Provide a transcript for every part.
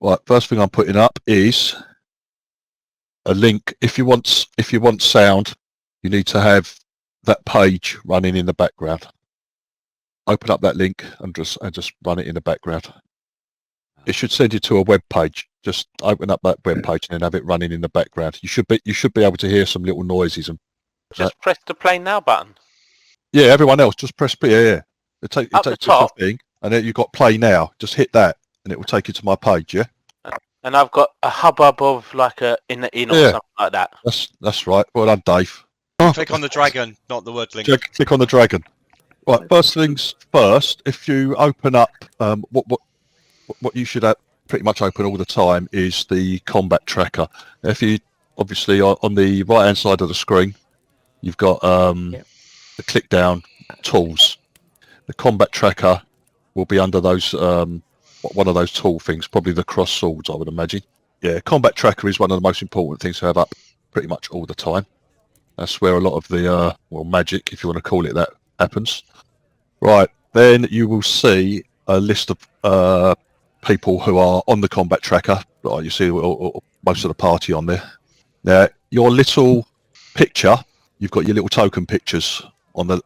Right, first thing I'm putting up is a link. If you want sound, you need to have that page running in the background. Open up that link and just run it in the background. It should send you to a web page. Just open up that web page and then have it running in the background. You should be able to hear some little noises and just press the play now button. Yeah, everyone else just press play. Yeah. It takes the top thing, and then you've got play now. Just hit that, and it will take you to my page. Yeah. And I've got a hubbub of like a in or something like that. That's right. Well done, Dave. Click on the dragon, not the word link. Click on the dragon. Right. First things first. If you open up, what you should pretty much open all the time is the combat tracker. If you obviously on the right hand side of the screen, you've got the click down tools. The combat tracker will be under those one of those tool things, probably the cross swords, I would imagine. Yeah, combat tracker is one of the most important things to have up pretty much all the time. That's where a lot of the magic, if you want to call it that, happens. Right, then you will see a list of people who are on the combat tracker. You see most of the party on there. Now, your little picture, you've got your little token pictures on the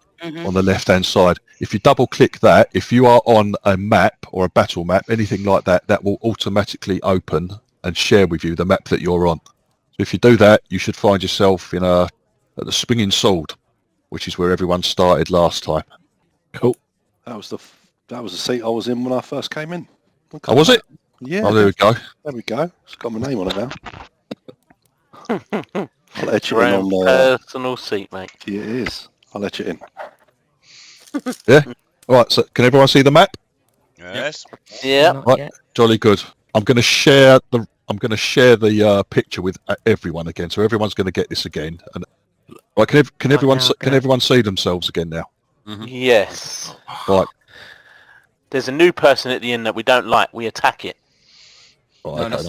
left hand side. If you double click that, if you are on a map or a battle map, anything like that, that will automatically open and share with you the map that you're on. So if you do that, you should find yourself at the Swinging Sword, which is where everyone started last time. Cool. That was the seat I was in when I first came in. Oh, was it? Yeah. Oh, there we go. There we go. It's got my name on it now. I'll let you in on personal seat, mate. Yeah, it is. I'll let you in. Yeah. All right. So, can everyone see the map? Yes. Yeah. Right. Jolly good. I'm going to share the picture with everyone again, so everyone's going to get this again. And right, can everyone see themselves again now? Mm-hmm. Yes. Right. There's a new person at the end that we don't like. We attack it. Right, let's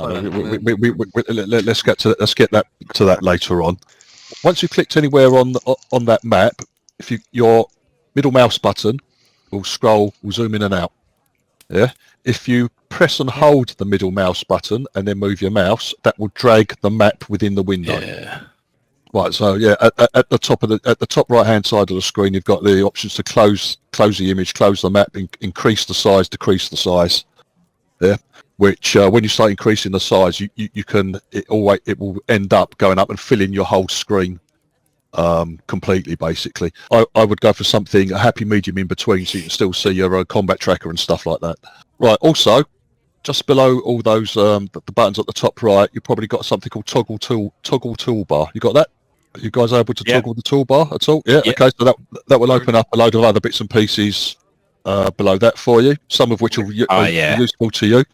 get to that later on. Once you've clicked anywhere on that map, if your middle mouse button will zoom in and out. Yeah. If you press and hold the middle mouse button and then move your mouse, that will drag the map within the window. Yeah. Right. So yeah, at the top right hand side of the screen, you've got the options to close the image, close the map, increase the size, decrease the size. Yeah. Which when you start increasing the size, it will end up going up and filling your whole screen completely. Basically, I would go for something a happy medium in between, so you can still see your combat tracker and stuff like that. Right. Also, just below all those the buttons at the top right, you've probably got something called toggle toolbar. You got that? Are you guys able to toggle the toolbar at all? Yeah. Okay. So that will open up a load of other bits and pieces below that for you. Some of which are useful to you.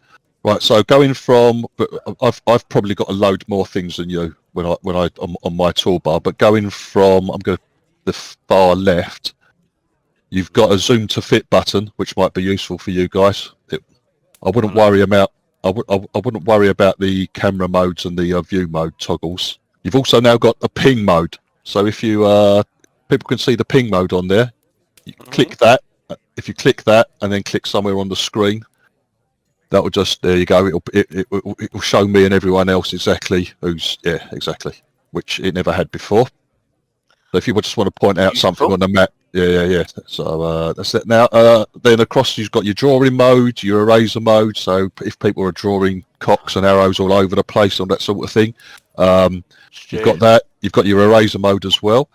Right, so going from, I've probably got a load more things than you when I'm on my toolbar. But going from, I'm going to the far left. You've got a zoom to fit button, which might be useful for you guys. I wouldn't worry about the camera modes and the view mode toggles. You've also now got a ping mode. So if you people can see the ping mode on there. You click that. If you click that and then click somewhere on the screen. That will there you go. It will show me and everyone else exactly which it never had before. So if you just want to point out something on the map, yeah. So that's it. Now then across you've got your drawing mode, your eraser mode. So if people are drawing cocks and arrows all over the place and that sort of thing, you've got that. You've got your eraser mode as well.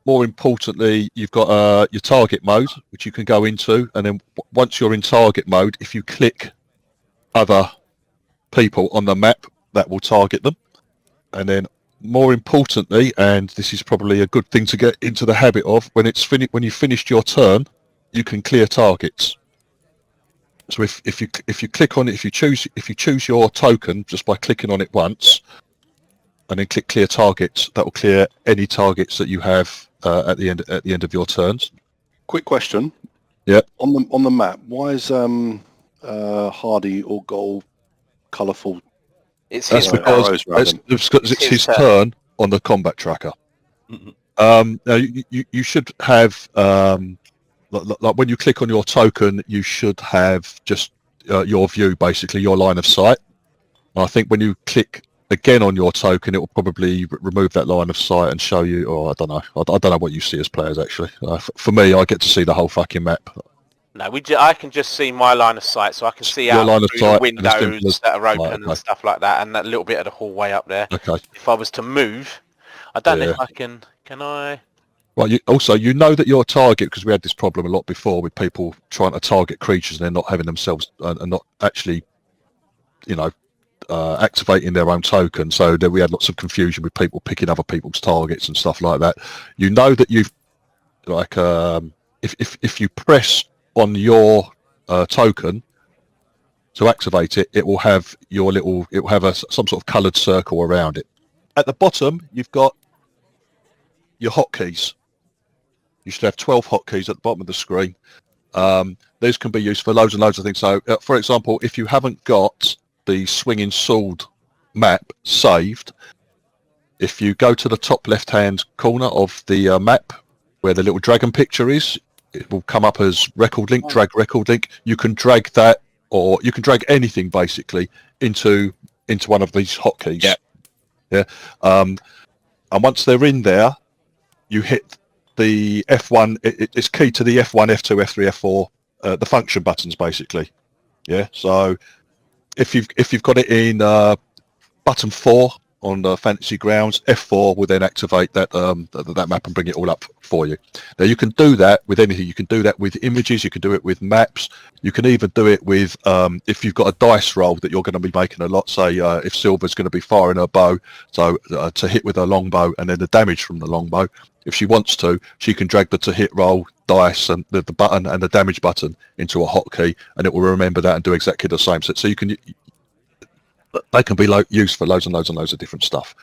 More importantly, you've got your target mode, which you can go into, and then once you're in target mode, if you click other people on the map, that will target them. And then more importantly, and this is probably a good thing to get into the habit of, when you've finished your turn, you can clear targets. So if you click on it, if you choose your token just by clicking on it once and then click clear targets, that will clear any targets that you have at the end of your turns. Quick question. Yeah. On the map, why is Hardy or Goal colourful? That's because it's his turn on the combat tracker. Now you should have like when you click on your token, you should have just your view, basically your line of sight. I think when you click again on your token, it will probably remove that line of sight and show you. Or I don't know. I don't know what you see as players actually. For me, I get to see the whole fucking map. No, I can just see my line of sight, so I can see Your out line of through sight, the and as simple windows as- that are open right, and okay. stuff like that, and that little bit of the hallway up there. Okay. If I was to move, I don't know Yeah. if I can. Can I? Well, you know that your target, because we had this problem a lot before with people trying to target creatures and they're not having themselves and not actually, activating their own token. So we had lots of confusion with people picking other people's targets and stuff like that. You know that you've if you press on your token to activate it, it will have some sort of coloured circle around it. At the bottom, you've got your hotkeys. You should have 12 hotkeys at the bottom of the screen. These can be used for loads and loads of things. So, for example, if you haven't got the swinging sword map saved, if you go to the top left-hand corner of the map where the little dragon picture is, it will come up as record link, drag record link. You can drag that, or you can drag anything basically into one of these hotkeys. Yeah. And once they're in there, you hit the F1. It's key to the F1, F2, F3, F4, the function buttons basically. Yeah. So if you've got it in button 4 on the Fantasy Grounds, F4 will then activate that that map and bring it all up for you. Now you can do that with anything. You can do that with images. You can do it with maps. You can even do it with if you've got a dice roll that you're going to be making a lot. Say if Silver's going to be firing her bow, so to hit with her longbow and then the damage from the longbow. If she wants to, she can drag the to hit roll dice and the button and the damage button into a hotkey, and it will remember that and do exactly the same. So you can. They can be used for loads and loads and loads of different stuff.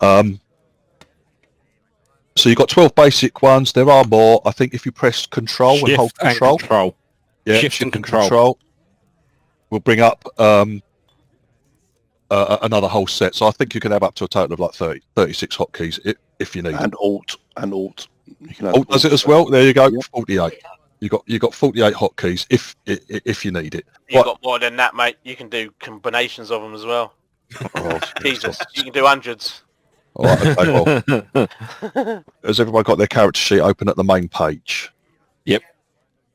So you've got 12 basic ones. There are more. I think if you press Control and hold Control. Yeah, Shift and Control. Will bring up another whole set. So I think you can have up to a total of like 36 hotkeys if you need. And Alt. You can Alt does it as well. There you go. Yeah. 48. You got 48 hotkeys if you need it. You've got more than that, mate. You can do combinations of them as well. Oh, Jesus, you can do hundreds. all right, okay, well, has everybody got their character sheet open at the main page? Yep.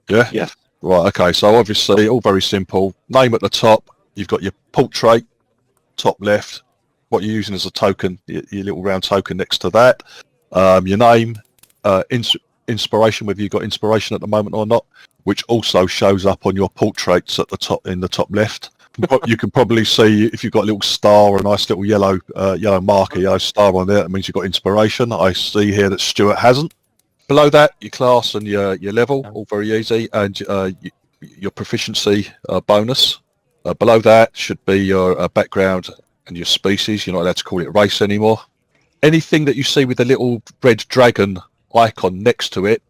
Yeah? Yeah. Right, okay, so obviously all very simple. Name at the top, you've got your portrait, top left, what you're using as a token, your little round token next to that. Your name, inspiration, whether you've got inspiration at the moment or not, which also shows up on your portraits at the top in the top left. You can probably see if you've got a little star or a nice little yellow marker, yellow star on there, that means you've got inspiration. I see here that Stuart hasn't. Below that, your class and your level, all very easy, and your proficiency bonus. Below that should be your background and your species. You're not allowed to call it race anymore. Anything that you see with the little red dragon icon next to it,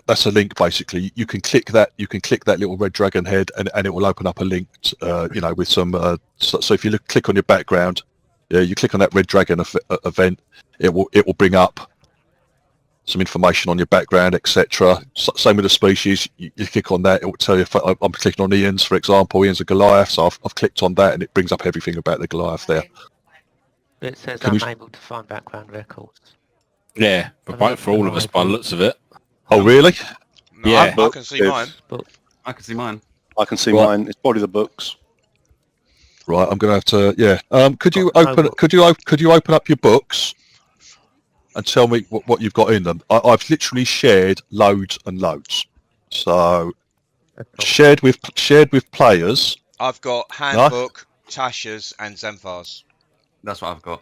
that's a link basically. You can click that little red dragon head and it will open up a link with some so if you click on your background, you click on that red dragon event, it will bring up some information on your background, etc. Same with the species. You click on that, it will tell you if I'm clicking on Ian's, for example. Ian's a Goliath, so I've clicked on that and it brings up everything about the Goliath there. It says Can I'm able to find background records. Yeah, for all of us by the looks of it. Oh really? No, Yeah. I can see mine. I can see mine. I can see Right. mine. It's probably the books. Right, I'm going to have to. Could you open up your books and tell me what you've got in them? I've literally shared loads and loads. So shared with players. I've got handbook, Tasha's, and Zenfar's. That's what I've got.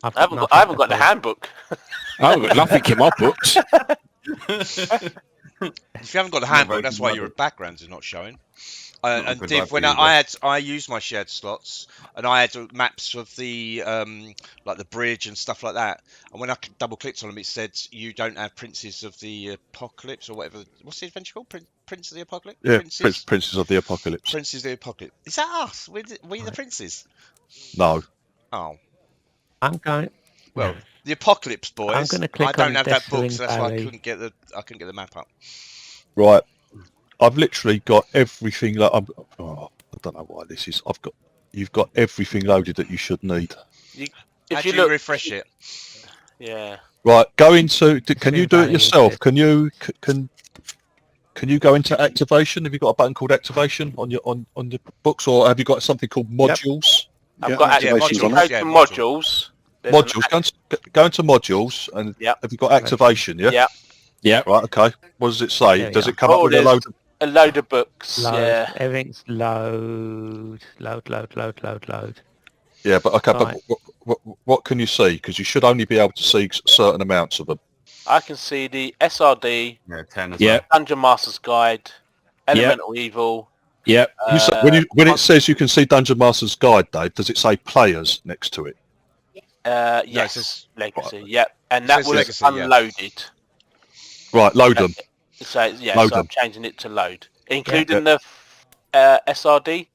I haven't got the handbook. I've got nothing in my books. If you haven't got the handbook, that's why your backgrounds are not showing. And good Div, luck when for you, I used my shared slots, and I had maps of the like the bridge and stuff like that. And when I double clicked on them, it said you don't have Princes of the Apocalypse or whatever. What's the adventure called? Prince of the Apocalypse. Yeah, Princes of the Apocalypse. Princes of the Apocalypse. Is that us? We the princes? No. Oh. I'm going. Well, the Apocalypse boys. I'm gonna click I don't on have that book, Destiny so that's why I Valley. couldn't get the map up. Right. I've literally got everything. I don't know why this is. I've got you've got everything loaded that you should need. How If do you you look, refresh it? yeah. Right, go into. Can Stream you do it value, yourself? Div. Can you you go into activation? Have you got a button called activation on your on the books, or have you got something called modules? I've Yeah, got activations activation. on Go it. to Yeah, modules. There's an Modules. Go into modules, and Yep. have you got activation? Yeah. Yeah. Yeah. Right. Okay. What does it say? There we Does are. it come up Oh, with a there's load? a load of books. Load. Yeah. Everything's load. Yeah, but okay. Right. But what can you see? Because you should only be able to see certain amounts of them. I can see the SRD, Yeah, 10 as Yeah. well. Dungeon Master's Guide, Elemental Evil. Yep. When it says you can see Dungeon Master's Guide, Dave, does it say players next to it? Yes, says- Legacy. Yep, and It that says was Legacy, yeah. unloaded. Right. Load them. So yeah, Load so I'm them. changing it to load, including the SRD.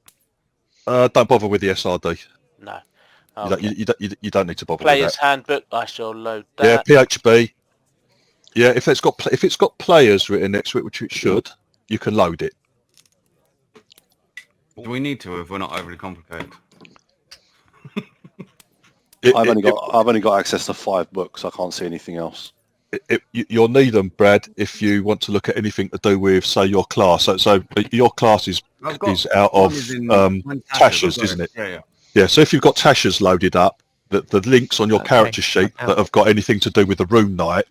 Don't bother with the SRD. No. You don't need to bother with Player's that. Handbook. I shall load Yeah, that. PHB. Yeah, if it's got players written next to it, which it should, you can load it. Do we need to if we're not overly complicated? I've only got access to 5 books. I can't see anything else. You'll need them, Brad, if you want to look at anything to do with, say, your class. So your class is out of Tasha's, isn't it? Yeah. Yeah. So if you've got Tasha's loaded up, the links on your Okay, character sheet okay. that have got anything to do with the Rune Knight,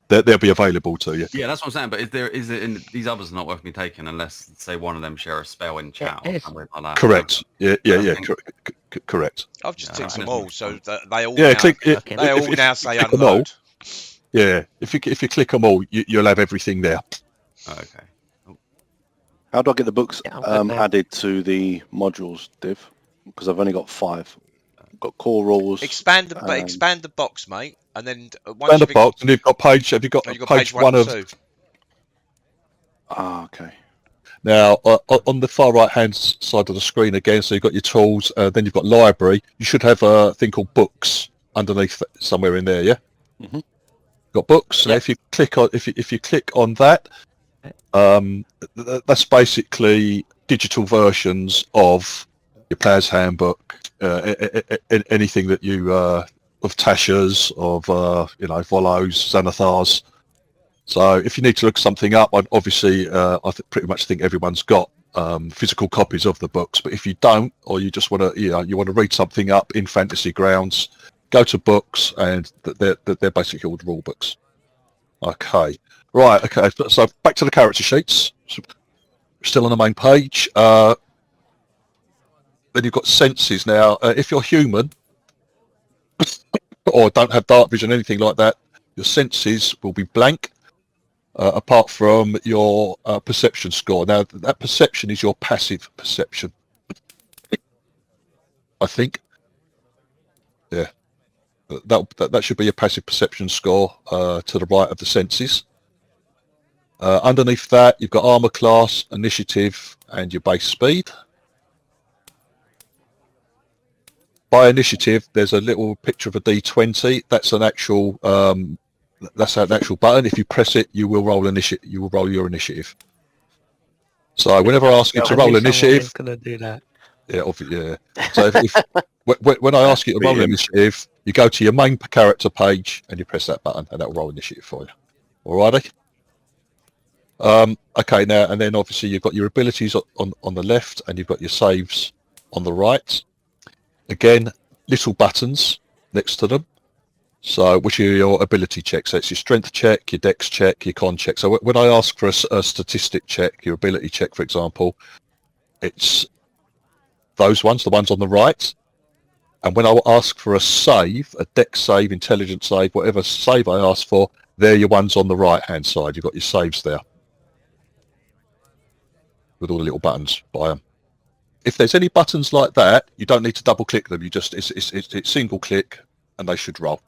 they'll be available to you. Yeah, that's what I'm saying. But is it in these others are not worth me taking unless, say, one of them share a spell in chat or Yes. something like that? Correct. Yeah. Okay. Correct. I've just Yeah, ticked them I all, so that they all Yeah. now, Click. Okay. they all if now you say click them all, unload. yeah. If you click them all, you'll have everything there. Oh, okay. How do I get the books Yeah, I'm good now. added to the modules, Div? Because I've only got 5. I've got core rules. Expand the box, mate, and then once Round the you've box, and you've got page. Have you got, oh, you've got page one of? 2. Ah, okay. Now, on the far right-hand side of the screen again, so you've got your tools, then you've got library. You should have a thing called books underneath somewhere in there, yeah? Mhm. Got books. Now, if you click on that, that's basically digital versions of your player's handbook, anything that you of Tasha's, of Volo's, Xanathar's. So if you need to look something up, obviously I pretty much think everyone's got physical copies of the books. But if you don't, or you just want to, you want to read something up in Fantasy Grounds, go to books, and they're basically all the rule books. Okay, right. Okay, so back to the character sheets. Still on the main page. Then you've got senses. Now, if you're human or don't have dark vision, anything like that, your senses will be blank. Apart from your perception score. Now, that perception is your passive perception, I think. Yeah, that should be your passive perception score to the right of the senses. Underneath that, you've got armor class, initiative, and your base speed. By initiative, there's a little picture of a D20. That's an actual button. If you press it, you will roll initiative. You will roll your initiative. So whenever I ask you to roll initiative, Going to do that. yeah, obviously, yeah. So when I ask you to roll initiative, you go to your main character page and you press that button, and that will roll initiative for you. Alrighty. Okay, now and then obviously you've got your abilities on the left, and you've got your saves on the right. Again, little buttons next to them. So, which are your ability checks? So it's your strength check, your dex check, your con check. So when I ask for a statistic check, your ability check, for example, it's those ones, the ones on the right. And when I ask for a save, a dex save, intelligence save, whatever save I ask for, they're your ones on the right-hand side. You've got your saves there with all the little buttons by them. If there's any buttons like that, you don't need to double-click them. You just it's single-click, and they should roll.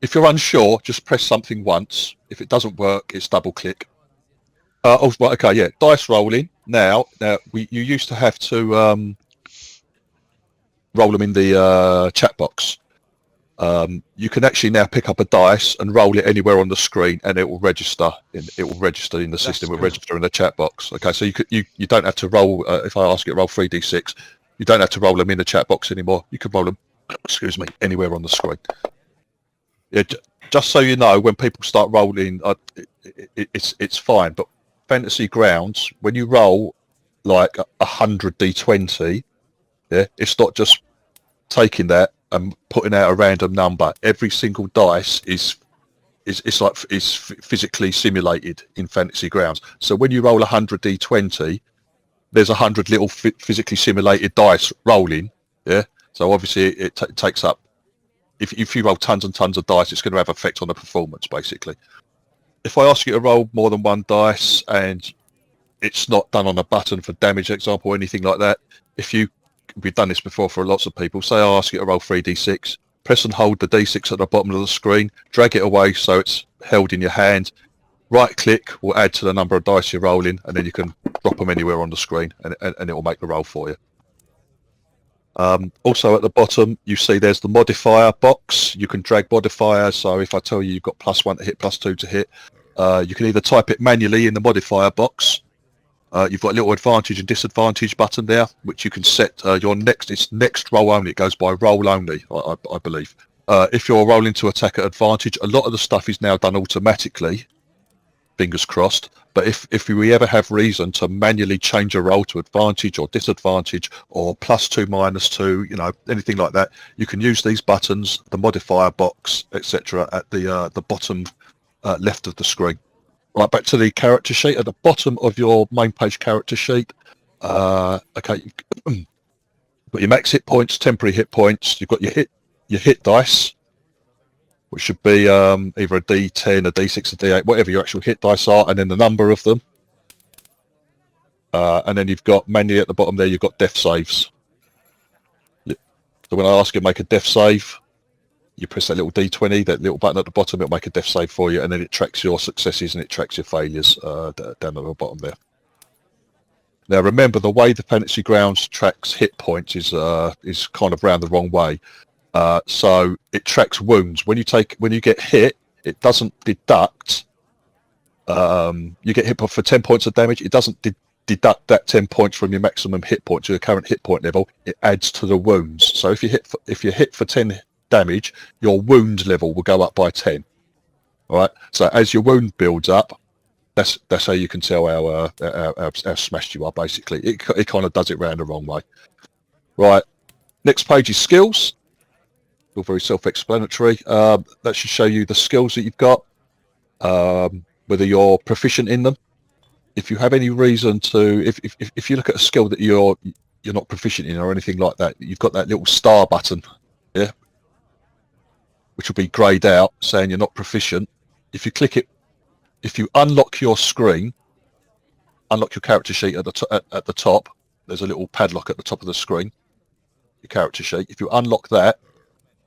If you're unsure, just press something once. If it doesn't work, it's double click. Okay, yeah. Dice rolling. Now you used to have to roll them in the chat box. You can actually now pick up a dice and roll it anywhere on the screen, and it will register. It will register in the system. It will register in the chat box. Okay, so you don't have to roll. If I ask you to roll 3d6, You don't have to roll them in the chat box anymore. You can roll them, excuse me, anywhere on the screen. Yeah, just so you know, when people start rolling, it's fine. But Fantasy Grounds, when you roll like 100 d20, yeah, it's not just taking that and putting out a random number. Every single dice is physically simulated in Fantasy Grounds. So when you roll 100 d20, there's 100 little physically simulated dice rolling. Yeah. So obviously it takes up. If you roll tons and tons of dice, it's going to have effect on the performance. Basically, if I ask you to roll more than one dice and it's not done on a button for damage example or anything like that, we've done this before for lots of people. Say I ask you to roll 3d6, press and hold the d6 at the bottom of the screen, drag it away so it's held in your hand. Right click will add to the number of dice you're rolling, and then you can drop them anywhere on the screen, and it will make the roll for you. Also at the bottom, you see there's the modifier box. You can drag modifiers. So if I tell you you've got +1 to hit, +2 to hit, you can either type it manually in the modifier box. You've got a little advantage and disadvantage button there, which you can set your next. It's next roll only. It goes by roll only, I believe. If you're rolling to attack at advantage, a lot of the stuff is now done automatically. Fingers crossed. But if we ever have reason to manually change a roll to advantage or disadvantage or +2, -2, you know, anything like that, you can use these buttons, the modifier box, etc., at the bottom left of the screen. Right, back to the character sheet. At the bottom of your main page character sheet, okay, you've got your max hit points, temporary hit points. You've got your hit dice, which should be either a D10, a D6, a D8, whatever your actual hit dice are, and then the number of them. And then you've got manually at the bottom there, you've got death saves. So when I ask you to make a death save, you press that little D20, that little button at the bottom, it'll make a death save for you, and then it tracks your successes and it tracks your failures down at the bottom there. Now remember, the way the Fantasy Grounds tracks hit points is kind of round the wrong way. So it tracks wounds. When you get hit, it doesn't deduct. You get hit for 10 points of damage. It doesn't deduct that 10 points from your maximum hit point to your current hit point level. It adds to the wounds. So if you're hit for 10 damage, your wound level will go up by 10. All right. So as your wound builds up, that's how you can tell how smashed you are. Basically, it kind of does it round the wrong way. Right. Next page is skills. All very self-explanatory. That should show you the skills that you've got, whether you're proficient in them. If you have any reason to, if you look at a skill that you're not proficient in or anything like that, you've got that little star button, yeah, which will be greyed out saying you're not proficient. If you click it, if you unlock your screen, unlock your character sheet at the top, there's a little padlock at the top of the screen, your character sheet. If you unlock that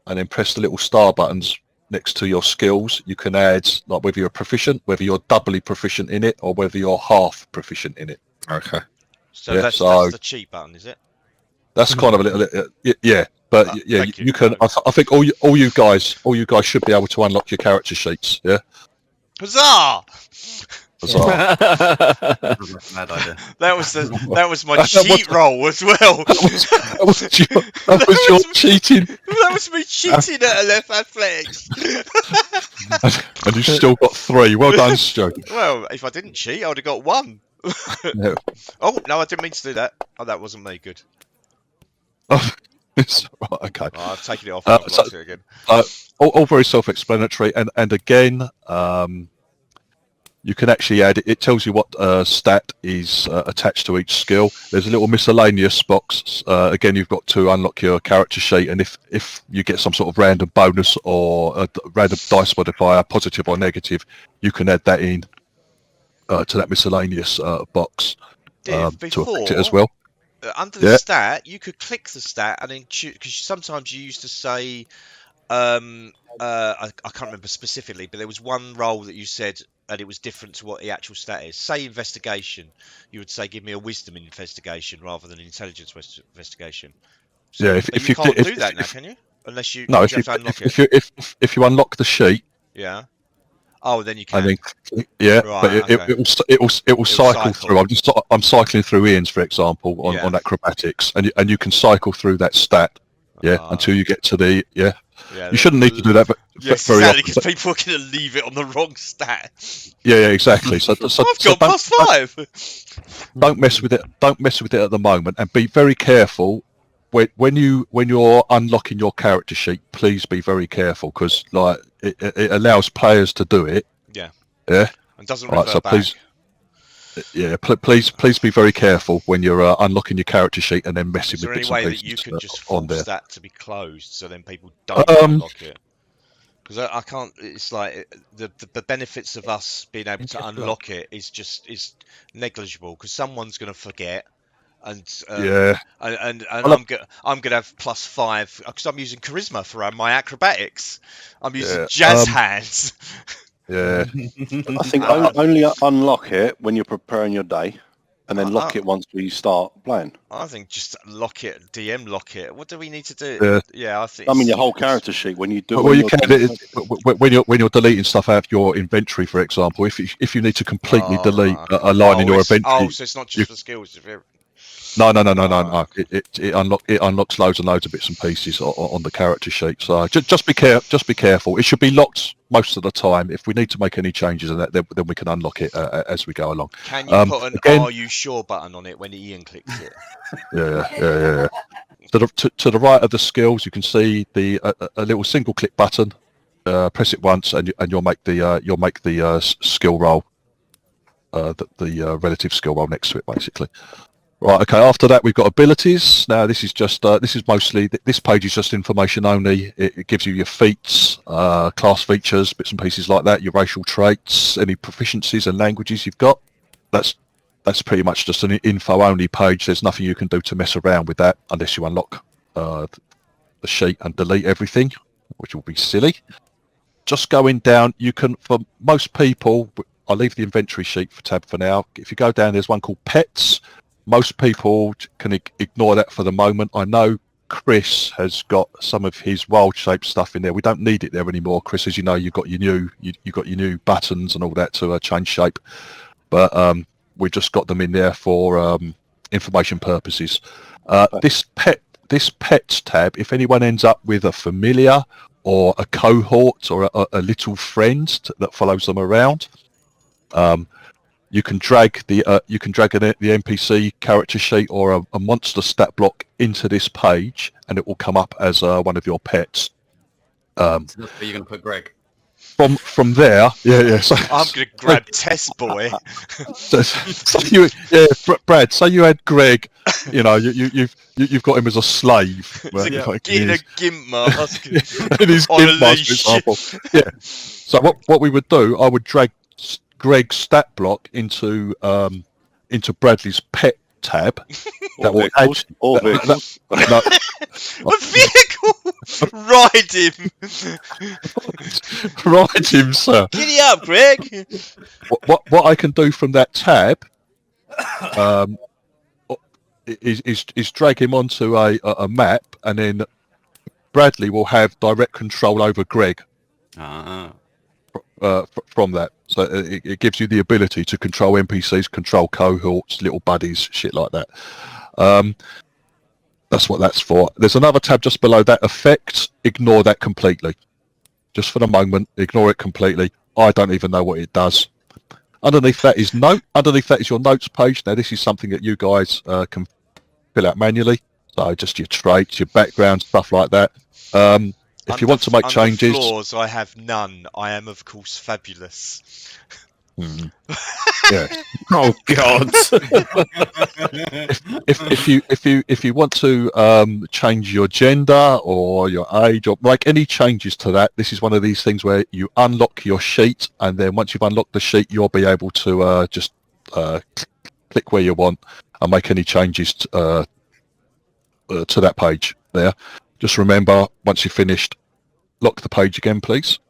and then press the little star buttons next to your skills, you can add, like, whether you're proficient, whether you're doubly proficient in it, or whether you're half proficient in it. Okay. So, Yeah, that's the cheat button, is it? That's kind of a little, yeah. But yeah, you can. I think all you guys should be able to unlock your character sheets. Yeah. Huzzah! Huzzah. Mad idea. That was my cheat roll as well. That was your cheating. That was me cheating at a left athletics. And you still got 3. Well done, Stu. Well, if I didn't cheat, I would have got 1. Yeah. Oh no, I didn't mean to do that. Oh, that wasn't me. Good. Oh, right, okay. Oh, I've taken it off. I've lost it again. All very self-explanatory, and again, you can actually add it. It tells you what stat is attached to each skill. There's a little miscellaneous box. Again, you've got to unlock your character sheet, and if you get some sort of random bonus or a random dice modifier, positive or negative, you can add that in to that miscellaneous box to affect it as well. Under the stat, you could click the stat and then choose, because sometimes you used to say, I can't remember specifically, but there was one role that you said, and it was different to what the actual stat is. Say investigation, you would say, give me a wisdom investigation rather than an intelligence investigation. So, Yeah, if you can't do that now, can you? Unless you no, if you unlock it. If you unlock the sheet, yeah, Oh, then you can. and then yeah, Right, but okay. it will cycle through. I'm cycling through Ian's, for example, on acrobatics, and you can cycle through that stat, until you get to the You shouldn't need to do that, but yes, very exactly, often. because people are going to leave it on the wrong stat. Yeah, exactly. So I've got +5. Don't mess with it. Don't mess with it at the moment, and be very careful when you're unlocking your character sheet. Please be very careful, because like it allows players to do it. Yeah. Yeah. And doesn't Right, revert so back. please be very careful when you're unlocking your character sheet and then messing with bits and Is there any way pieces that you can just on there. force that to be closed so then people don't unlock it? Because I can't. It's like the benefits of us being able to unlock it is negligible, because someone's going to forget, and I'm gonna have +5 because I'm using charisma for my acrobatics. I'm using jazz hands. Yeah. I think only unlock it when you're preparing your day, and then lock it once we start playing. I think just lock it, DM lock it. What do we need to do? Yeah, I think. I mean, your whole character sheet when you do. Well, you can when you're deleting stuff out of your inventory, for example. If you need to completely delete a line in your inventory. Oh, so it's not just for skills. No. It unlocks loads and loads of bits and pieces on the character sheet. So just be careful. It should be locked most of the time. If we need to make any changes in that, then we can unlock it as we go along. Can you put an "Are you sure" button on it when Ian clicks it? Yeah. To the right of the skills, you can see a little single click button. Press it once, and you'll make the skill roll, the relative skill roll next to it, basically. Right. Okay. After that, we've got abilities. Now, this is mostly this page is just information only. It gives you your feats, class features, bits and pieces like that. Your racial traits, any proficiencies and languages you've got. That's pretty much just an info only page. There's nothing you can do to mess around with that unless you unlock the sheet and delete everything, which will be silly. Just going down, you can, for most people, I'll leave the inventory sheet for tab for now. If you go down, there's one called pets. Most people can ignore that for the moment. I know Chris has got some of his wild shape stuff in there. We don't need it there anymore, Chris. As you know, you've got your new buttons and all that to change shape. But we've just got them in there for information purposes. This pets tab, if anyone ends up with a familiar or a cohort or a little friend that follows them around, you can drag the NPC character sheet or a monster stat block into this page, and it will come up as one of your pets. So that's where you're going to put Greg. From there, yeah. So I'm going to grab Test Boy. Brad. Say you had Greg. You know, you've got him as a slave. In a gimp mask. In his on gimp a mask, for example. Yeah. So what we would do, I would drag Greg's stat block into Bradley's pet tab. Or vehicles. A vehicle! Ride him! Ride him, sir. Giddy up, Greg! What I can do from that tab is drag him onto a map, and then Bradley will have direct control over Greg. From that, so it gives you the ability to control NPCs, control cohorts, little buddies, shit like that. That's what that's for. There's another tab just below that, effects. Ignore that completely. Just for the moment, ignore it completely. I don't even know what it does. Underneath that is your notes page. Now this is something that you guys can fill out manually. So just your traits, your background, stuff like that. If you want to make changes, flaws, I have none. I am, of course, fabulous. Yeah. Oh God. if you want to change your gender or your age or make any changes to that, this is one of these things where you unlock your sheet, and then once you've unlocked the sheet, you'll be able to just click where you want and make any changes to that page there. Just remember, once you've finished, lock the page again, please.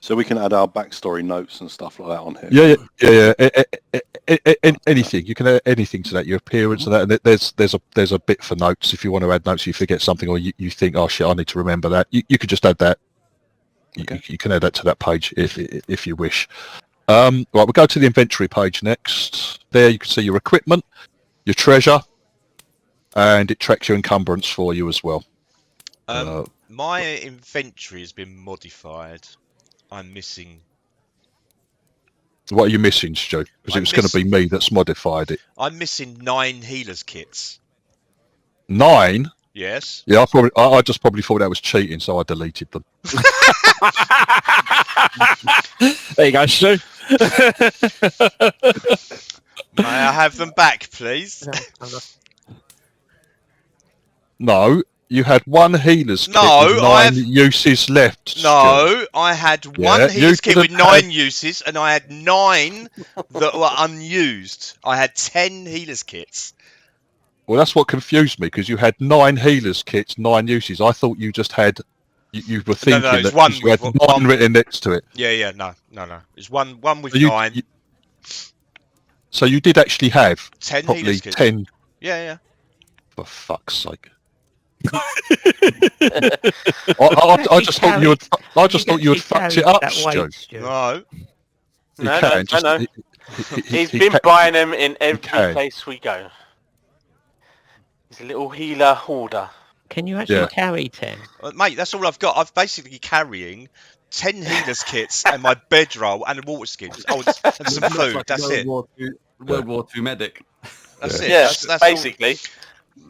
So we can add our backstory notes and stuff like that on here. Yeah. Anything. You can add anything to that, your appearance and that. And there's a bit for notes. If you want to add notes, you forget something or you think, oh shit, I need to remember that. You could just add that. you can add that to that page if you wish. Right, we'll go to the inventory page next. There you can see your equipment, your treasure, and it tracks your encumbrance for you as well. My inventory has been modified. I'm missing. What are you missing, Stu? Because it was going to be me that's modified it. I'm missing 9 healers kits. 9? Yes. Yeah, I just probably thought that was cheating, so I deleted them. There you go, Stu. May I have them back, please? No, you had 1 healer's kit with 9 uses left. Stu. No, I had 1 healer's kit with 9 had... uses, and I had 9 that were unused. I had 10 healer's kits. Well, that's what confused me, because you had 9 healers kits, 9 uses. I thought you just had, you were thinking that you had 9 written next to it. Yeah, no. It's one with 9. So you did actually have 10 probably healers kits. 10. Yeah. For fuck's sake! I just thought you had. I just thought you had fucked it up, Stu. No. No. He's been buying them in every place we go. He's a little healer hoarder. Can you actually carry 10? Mate, that's all I've got. I'm basically carrying 10 healers kits and my bedroll and a water skin. And some food. That's it. World War II medic. That's it. Yeah, that's basically.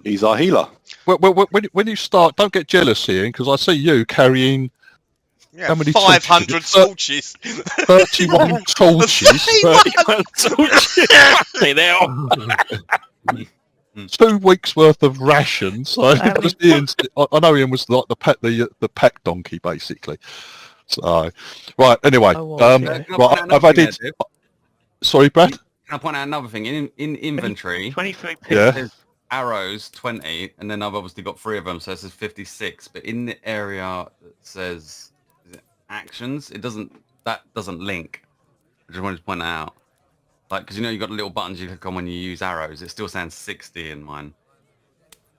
He's our healer. Well, when you start, don't get jealous here, because I see you carrying how many 500 torches. 31 torches. 31 torches. Now. 2 weeks worth of rations. I know Ian was like the pack donkey basically. So right, anyway, I've added. Sorry, Brad. Can I point out another thing in inventory? 23 pieces. Arrows 20, and then I've obviously got 3 of them, so it says 56. But in the area that says actions, that doesn't link. I just wanted to point that out. Like, because you've got the little buttons you click on when you use arrows. It still sounds 60 in mine.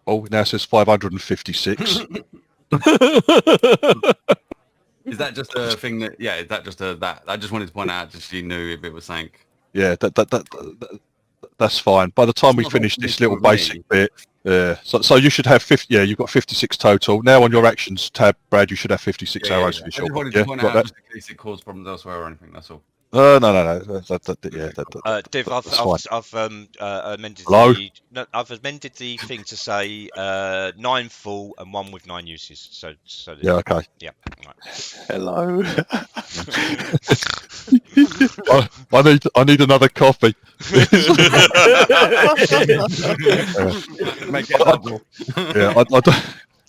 Oh, now it says 556. Is that just a thing that? Yeah, is that just that? I just wanted to point out just so you knew if it was saying. Yeah, that's fine. By the time we finish this little basic bit, so you should have 50. Yeah, you've got 56 total. Now on your actions tab, Brad, you should have 56 arrows for your shot. I just wanted to point out just in case it caused problems elsewhere or anything. That's all. No. Div, I've amended. Hello? I've amended the thing to say 9 full and 1 with 9 uses. So yeah, okay. Yeah. Right. Hello. I need another coffee. Make it double.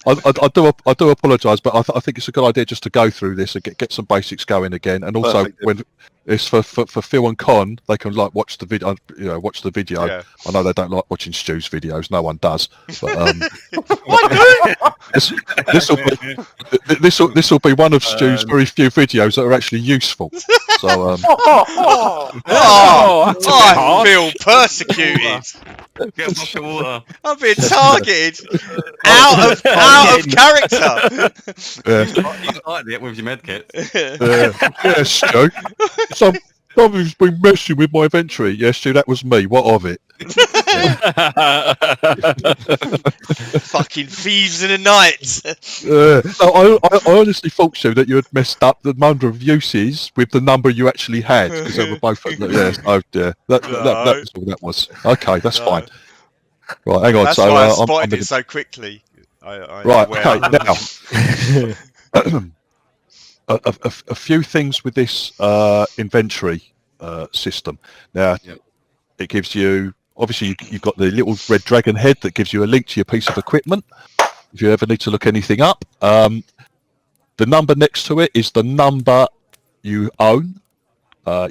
I do apologise, but I think it's a good idea just to go through this and get some basics going again, and also Perfect. when it's for Phil and Con, they can watch the video. Watch the video. Yeah. I know they don't like watching Stu's videos. No one does. But this will be one of Stu's very few videos that are actually useful. So I feel persecuted. Get a bucket of water. I'm being targeted out of character. You started it with your medkit. Yes, Stu. Somebody's been messing with my inventory. Yes, Stu, that was me. What of it? Fucking thieves in the night. No, I honestly thought, Stu, that you had messed up the number of uses with the number you actually had, because they were both. Yes, oh dear. That was all that was. Okay, that's fine. Right, hang on. That's so why I spotted it so quickly. Right, okay, now. A few things with this inventory system. Now, it gives you, obviously, you've got the little red dragon head that gives you a link to your piece of equipment if you ever need to look anything up. The number next to it is the number you own.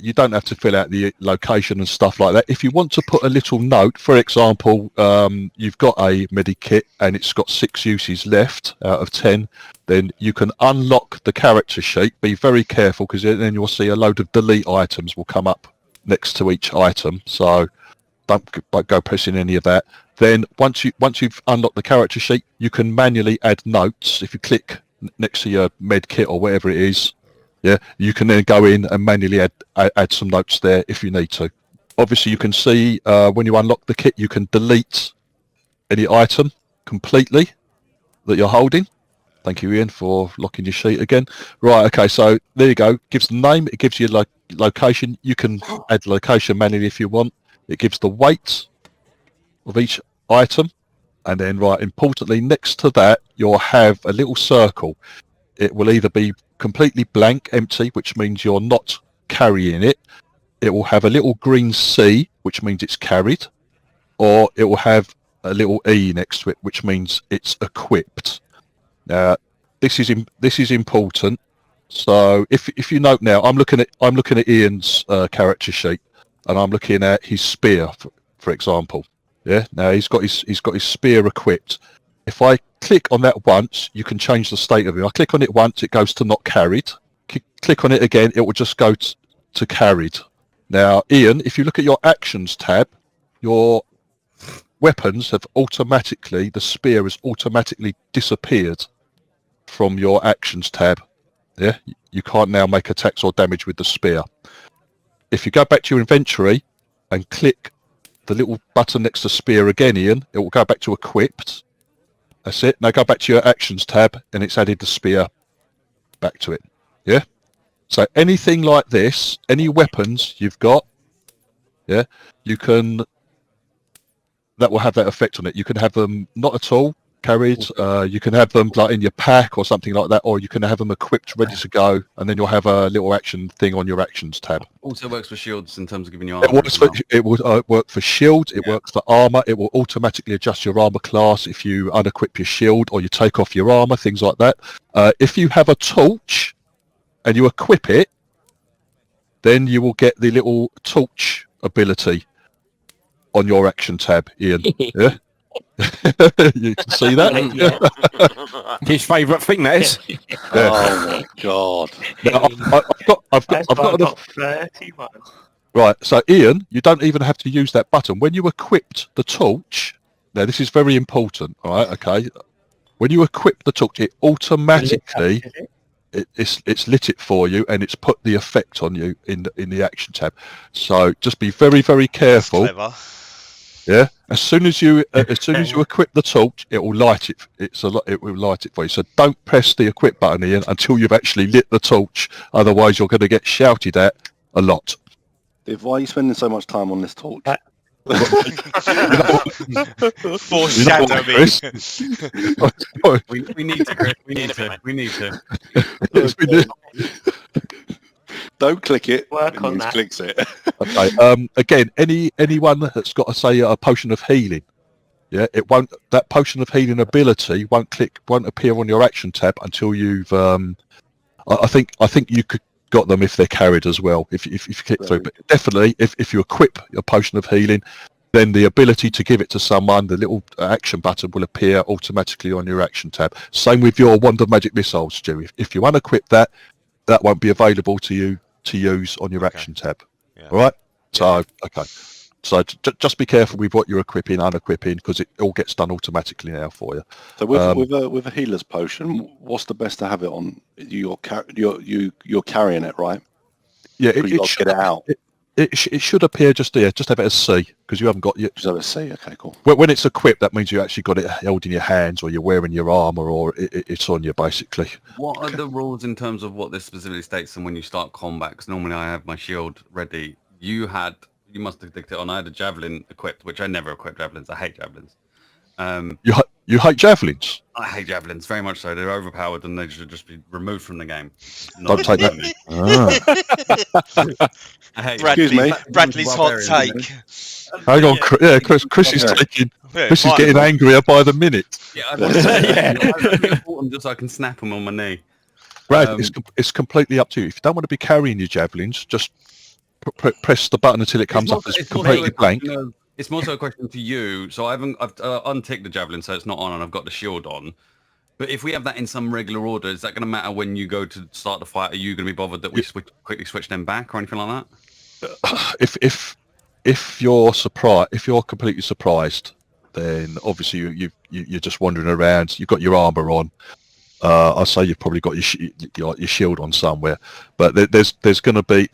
You don't have to fill out the location and stuff like that. If you want to put a little note, for example, you've got a medikit and it's got 6 uses left out of 10, then you can unlock the character sheet. Be very careful, because then you'll see a load of delete items will come up next to each item. So don't go pressing any of that. Then once you've unlocked the character sheet, you can manually add notes. If you click next to your med kit or whatever it is, Yeah, you can then go in and manually add some notes there if you need to. Obviously, you can see when you unlock the kit, you can delete any item completely that you're holding. Thank you, Ian, for locking your sheet again. Right, okay, so there you go. Gives the name, it gives you location. You can add location manually if you want. It gives the weight of each item. And then, right, importantly, next to that, you'll have a little circle. It will either be completely blank, empty, which means you're not carrying it. It will have a little green C, which means it's carried. Or it will have a little E next to it, which means it's equipped. Now, this is important. So if you note now, I'm looking at Ian's character sheet, and I'm looking at his spear, for example. Yeah. Now he's got his spear equipped. If I click on that once, you can change the state of it. I click on it once, it goes to not carried. Click on it again, it will just go to carried. Now, Ian, if you look at your actions tab, your weapons have automatically, the spear has automatically disappeared from your actions tab. Yeah, you can't now make attacks or damage with the spear. If you go back to your inventory and click the little button next to spear again, Ian, it will go back to equipped. That's it. Now go back to your actions tab and it's added the spear back to it. Yeah. So anything like this, any weapons you've got, yeah, that will have that effect on it. You can have them not at all carried. You can have them like in your pack or something like that, or you can have them equipped, ready to go, and then you'll have a little action thing on your actions tab. Also works for shields in terms of giving you armor. It will work for shields. It works for armor. It will automatically adjust your armor class if you unequip your shield or you take off your armor, things like that. If you have a torch and you equip it, then you will get the little torch ability on your action tab, Ian. Yeah. You can see that. His favourite thing, that is. Yeah. Oh my god! Now, I've got enough. 31. Right, so Ian, you don't even have to use that button when you equipped the torch. Now, this is very important. All right, okay. When you equip the torch, it automatically it's lit it for you, and it's put the effect on you in the action tab. So just be very, very careful. Clever. Yeah, as soon as you equip the torch, it will light it. It will light it for you. So don't press the equip button, Ian, until you've actually lit the torch. Otherwise, you're going to get shouted at a lot. Viv, why are you spending so much time on this torch? Foreshadowing. We need to, Chris. We need to. Yes, we do. Don't click it. Work on that. Clicks it. Okay. Again, anyone that's got, say, a potion of healing, yeah, it won't. That potion of healing ability won't appear on your action tab until you've. I think you could got them if they're carried as well. If you click through, but definitely if you equip your potion of healing, then the ability to give it to someone, the little action button will appear automatically on your action tab. Same with your wand of magic missiles, Stu. If you unequip that won't be available to you to use on your action tab. Yeah. All right. So okay. So just be careful with what you're equipping, unequipping, because it all gets done automatically now for you. So with a healer's potion, what's the best to have it on? You're carrying it, right? Yeah, it should get it out. It should appear just there. Just have it as C, because you haven't got it. Just have it as C. Okay, cool. When it's equipped, that means you actually got it held in your hands, or you're wearing your armor, or it's on you basically. What are the rules in terms of what this specifically states? And when you start combat, because normally I have my shield ready. You must have clicked it on. I had a javelin equipped, which I never equipped javelins. I hate javelins. You hate javelins? I hate javelins very much so. They're overpowered and they should just be removed from the game. Don't take that. Bradley's hot take. Hang on, Chris is taking. Chris is getting angrier by the minute. Yeah, I want to bought them just so I can snap them on my knee. Brad, it's completely up to you. If you don't want to be carrying your javelins, just press the button until it comes up as completely blank. It's more so a question to you. So I've unticked the javelin, so it's not on, and I've got the shield on. But if we have that in some regular order, is that going to matter when you go to start the fight? Are you going to be bothered that we quickly switch them back or anything like that? If you're surprised, if you're completely surprised, then obviously you're just wandering around. You've got your armor on. I say you've probably got your shield on somewhere, but there's going to be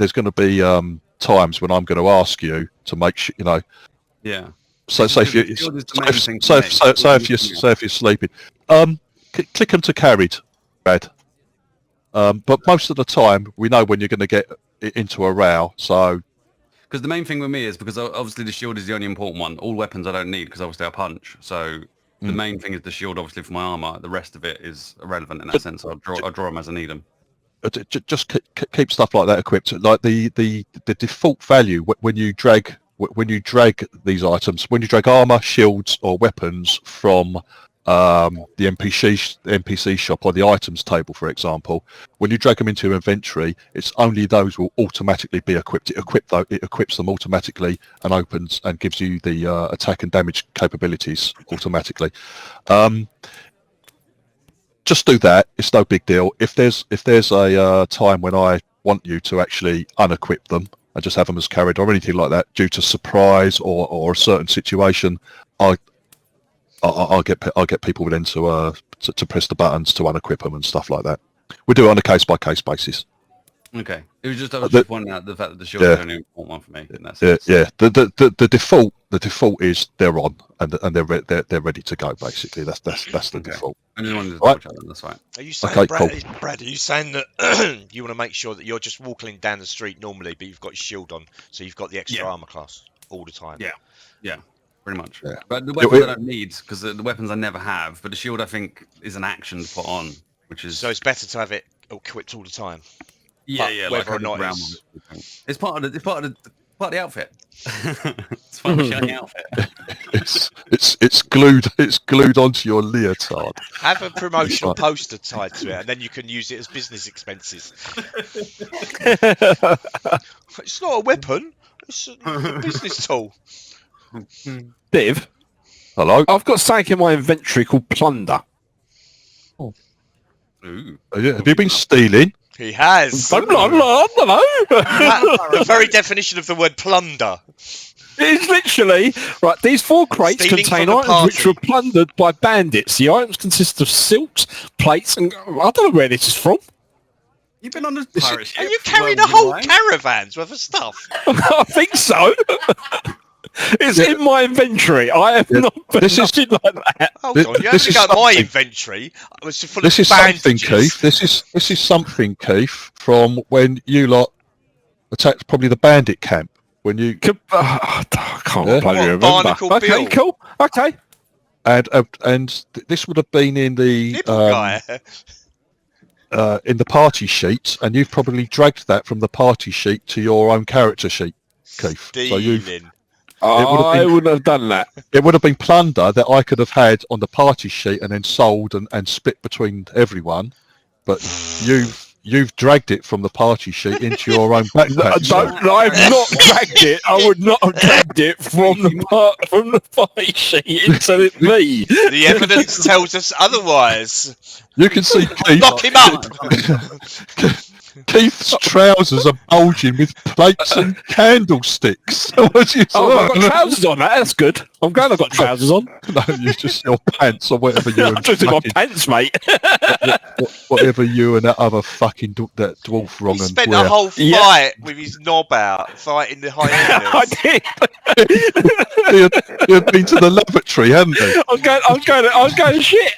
times when I'm going to ask you to make sure, you know. Yeah. So say if you're sleeping, click them to carried, Brad. But most of the time we know when you're going to get into a row. So because the main thing with me is because obviously the shield is the only important one. All weapons I don't need because obviously I punch. So the main thing is the shield, obviously, for my armor. The rest of it is irrelevant in that sense. I'll draw them as I need them. Just keep stuff like that equipped. Like the default value when you drag these items, when you drag armor, shields, or weapons from the NPC shop or the items table, for example, when you drag them into your inventory, it's only those will automatically be equipped. It equips them automatically and opens and gives you the attack and damage capabilities automatically. Just do that. It's no big deal. If there's a time when I want you to actually unequip them and just have them as carried or anything like that due to surprise or a certain situation, I'll get people then to press the buttons to unequip them and stuff like that. We do it on a case by case basis. Okay, it was just I was just pointing out the fact that the shield is the only important one for me. Yeah. The default is they're on and they're ready to go. Basically, that's the default. I just wanted to double check that. That's right. Are you saying, Brad? Are you saying that you want to make sure that you're just walking down the street normally, but you've got your shield on, so you've got the extra armor class all the time? Yeah. Pretty much. Yeah. But the weapons I don't need because the weapons I never have. But the shield I think is an action to put on, which is so it's better to have it equipped all the time. Yeah. Whether like or not it's part of the outfit. It's part of the shiny outfit. It's glued onto your leotard. Have a promotional poster tied to it, and then you can use it as business expenses. It's not a weapon; it's a business tool. Div. Hello. I've got something in my inventory called plunder. Oh. Ooh. Have you been stealing? He has. I don't know. The very definition of the word plunder. It's literally right. These 4 crates Stealing contain from the items which party. were plundered by bandits. The items consist of silks, plates, and I don't know where this is from. You've been on a pirate ship. Are you carrying a whole caravan's worth of stuff? I think so. It's in my inventory. I have not put nothing like that. Hold on, you have to go to my inventory. It was full this of is something, bandages. Keith. This is something, Keith, from when you lot attacked probably the bandit camp. When you I can't bloody remember. Barnacle Okay, Bill. cool. Okay. And this would have been in the in the party sheet, and you've probably dragged that from the party sheet to your own character sheet, Keith. Stealing. I wouldn't have done that. It would have been plunder that I could have had on the party sheet and then sold and split between everyone, but you've dragged it from the party sheet into your own backpack. I've not dragged it. I would not have dragged it from the party sheet into me. The evidence tells us otherwise. You can see Keith. Lock him up. Keith's trousers are bulging with plates and candlesticks. I've got trousers on. That's good. I'm glad I've got trousers on. No, you just your pants or whatever you. I'm just in my pants, mate. Whatever you and that other fucking that dwarf wrong He and spent wear. a whole fight with his knob out, fighting the hyenas. I did. You've been to the lavatory, haven't you? I was going to shit.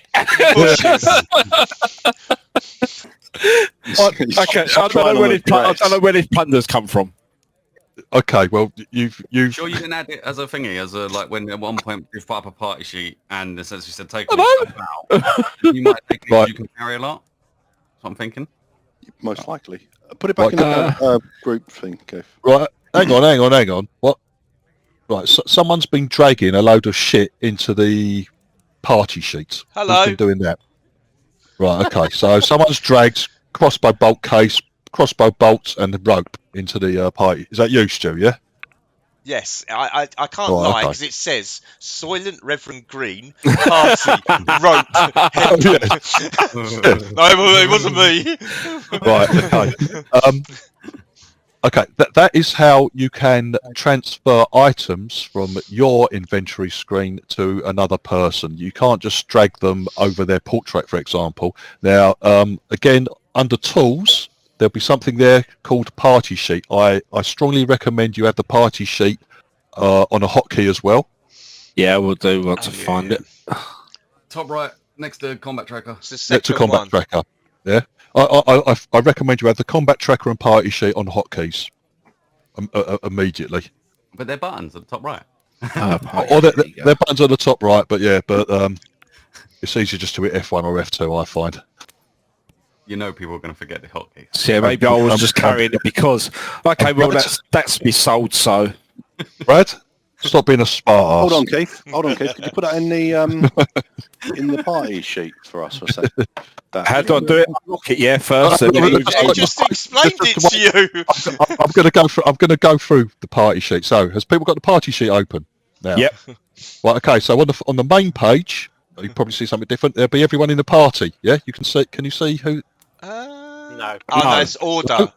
I don't know where this plunder's come from. Okay, well you've Sure, you didn't add it as a thingy, as a like when at one point you've put up a party sheet and essentially said take all the stuff out. You might think Right. you can carry a lot. That's what I'm thinking. Most likely. Put it back in the group thing, Kev. right. Hang on. What? Right, so someone's been dragging a load of shit into the party sheet. Hello. Who's been doing that? Right. Okay. So someone's dragged crossbow bolt case, crossbow bolts, and the rope into the party. Is that you, Stu? Yeah. Yes, I can't Oh, lie okay. because it says Soylent Reverend Green, party, rope, head. No, it wasn't me. Right. Okay. Okay, that is how you can transfer items from your inventory screen to another person. You can't just drag them over their portrait, for example. Now, again, under tools, there'll be something there called party sheet. I strongly recommend you have the party sheet on a hotkey as well. Yeah, we'll do once I find it. Top right, next to combat tracker. It's Next to combat tracker. Yeah, I recommend you have the combat tracker and party sheet on hotkeys immediately. But they're buttons at the top right. Or they're buttons on the top right, but it's easier just to hit F1 or F2, I find. You know people are going to forget the hotkeys. So yeah, maybe I was just carrying it because... Okay, well, that's be sold, so... Brad, stop being a smart ass. Hold on, Keith. Could you put that in the party sheet for us for a second? How do I do it? Look it, yeah, first. I just explained it to you. I'm going to go through the party sheet. So, has people got the party sheet open now? Yep. Right. Okay. So on the main page, you probably see something different. There'll be everyone in the party. Yeah. You can see. Can you see who? No. Oh, no, it's order.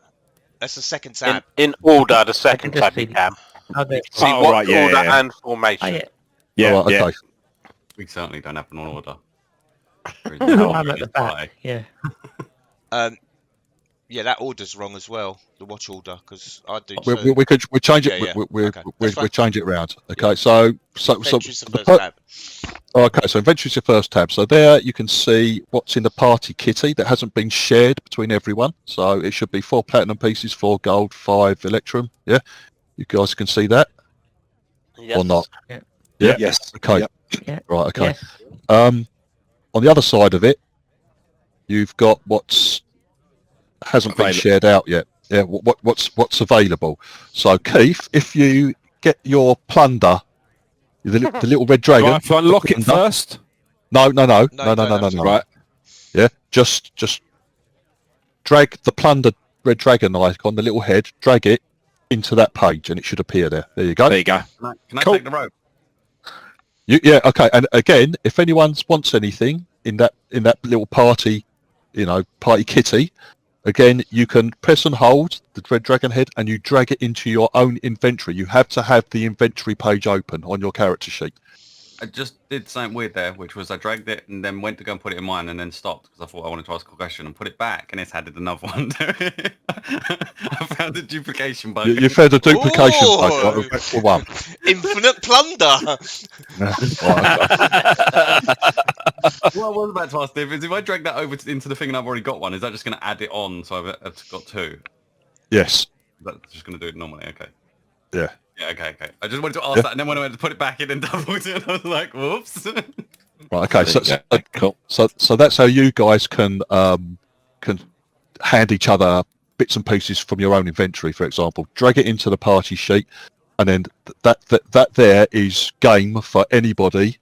That's the second tab. In order, the second tab you can. See what right, order and formation. Yeah, right, okay. We certainly don't have an order. I'm at the back. Yeah. Yeah, that order's wrong as well. The watch order, because I do. We change it. Yeah. We change it around. Okay, so Inventory's the first tab. Okay, so inventory's your first tab. So there you can see what's in the party kitty that hasn't been shared between everyone. So it should be 4 platinum pieces, 4 gold, 5 electrum. Yeah, you guys can see that, Yes. or not? Yeah. Yeah. Yes. Okay. Yep. Yeah. Right. Okay. Yes. On the other side of it, you've got what's hasn't been shared out yet. Yeah, what's available. So Keith, if you get your plunder, the little red dragon. Right, if I unlock it first. No. Right. Yeah, just drag the plunder red dragon icon, the little head, drag it into that page, and it should appear there. There you go. There you go. Can I take the rope? Yeah, okay. And again, if anyone wants anything in that little party, party kitty, again, you can press and hold the red dragon head, and you drag it into your own inventory. You have to have the inventory page open on your character sheet. I just did something weird there, which was I dragged it and then went to go and put it in mine and then stopped because I thought I wanted to ask a question and put it back, and it's added another one. I found a duplication bug. You found a duplication bug for one. Infinite plunder. What I was about to ask, Dave, is if I drag that over into the thing and I've already got one, is that just going to add it on so I've got 2? Yes. That's just going to do it normally, okay. Yeah. Yeah, okay. I just wanted to ask that, and then when I went to put it back in and doubled it, I was like, whoops. Right, okay, cool. So that's how you guys can hand each other bits and pieces from your own inventory, for example. Drag it into the party sheet, and then that there is game for anybody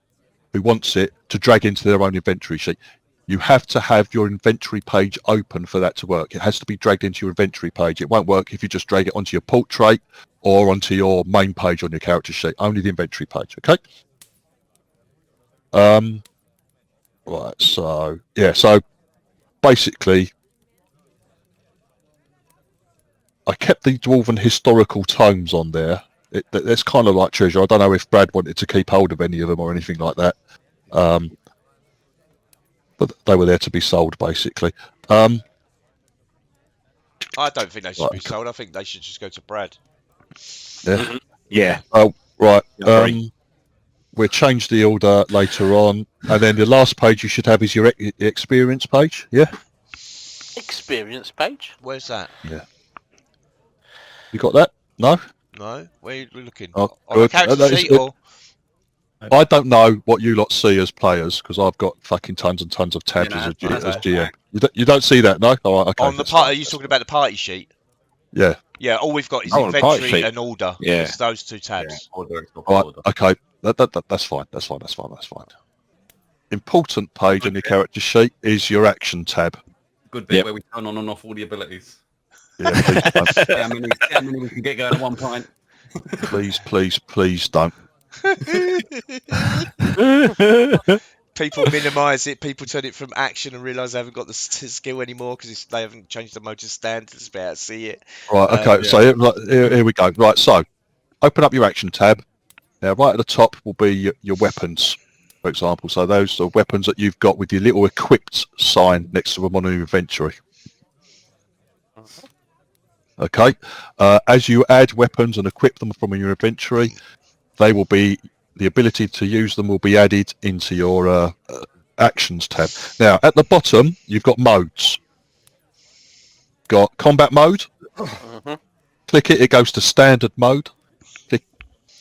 who wants it to drag into their own inventory sheet. You have to have your inventory page open for that to work. It has to be dragged into your inventory page. It won't work if you just drag it onto your portrait or onto your main page on your character sheet. Only the inventory page, okay? Right, so basically I kept the Dwarven historical tomes on there. That's kind of like treasure. I don't know if Brad wanted to keep hold of any of them or anything like that. But they were there to be sold, basically. I don't think they should be sold. I think they should just go to Brad. Yeah. Yeah. Oh, right. We'll change the order later on, and then the last page you should have is your experience page. Yeah. Experience page. Where's that? Yeah. You got that? No. No. Where are you looking? Oh, on the character sheet or? I don't know what you lot see as players because I've got fucking tons and tons of tabs as GM. You don't see that, no? All right, okay. On the part, are you talking about the party sheet? Yeah. Yeah. All we've got is inventory and order. Yeah. It's those 2 tabs. Yeah. All right, okay. That's fine. That's fine. Important page on your character sheet is your action tab. Good bit where we turn on and off all the abilities. Yeah, please don't. See how many we can get going at one point. Please don't. people minimise it. People turn it from action and realise they haven't got the skill anymore because they haven't changed the mode to standard to be able to see it. Right. Okay. So here we go. Right. So open up your action tab. Now, right at the top will be your weapons, for example. So those are weapons that you've got with your little equipped sign next to them on your inventory. Okay. As you add weapons and equip them from your inventory, they will be the ability to use them will be added into your actions tab. Now, at the bottom, you've got modes. Got combat mode. Click it. It goes to standard mode.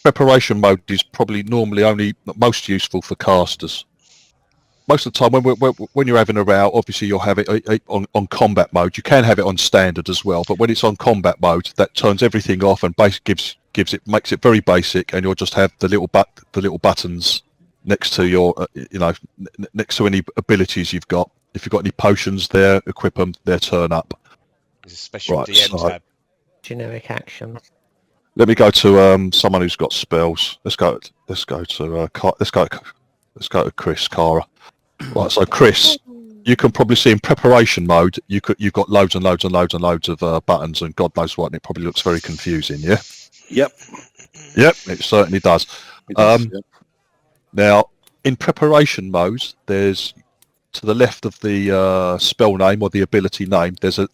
Preparation mode is probably normally only most useful for casters. Most of the time when you're having a rout, obviously you'll have it on combat mode. You can have it on standard as well, but when it's on combat mode, that turns everything off and makes it very basic, and you'll just have the little buttons next to your next to any abilities you've got. If you've got any potions there, equip them. They'll turn up. There's a special DM tab. Generic actions. Let me go to someone who's got spells. Let's go to Chris Cara. Right, so Chris, you can probably see in preparation mode you've got loads and loads and loads and loads of buttons and God knows what, and it probably looks very confusing. Yeah. Yep, it certainly does. Now, in preparation mode, there's to the left of the spell name or the ability name. There's a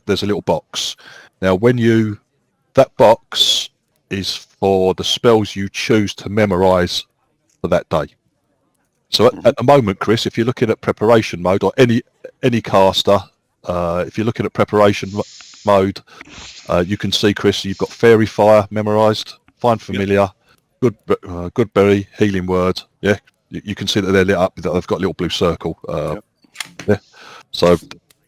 little box. Now, that box is for the spells you choose to memorize for that day. So at the moment, Chris, if you're looking at preparation mode, or any caster, if you're looking at preparation mode, you can see, Chris, you've got Fairy Fire memorized, Find Familiar, Good Berry, Healing Word. Yeah, you can see that they're lit up. They've got a little blue circle. Yeah. So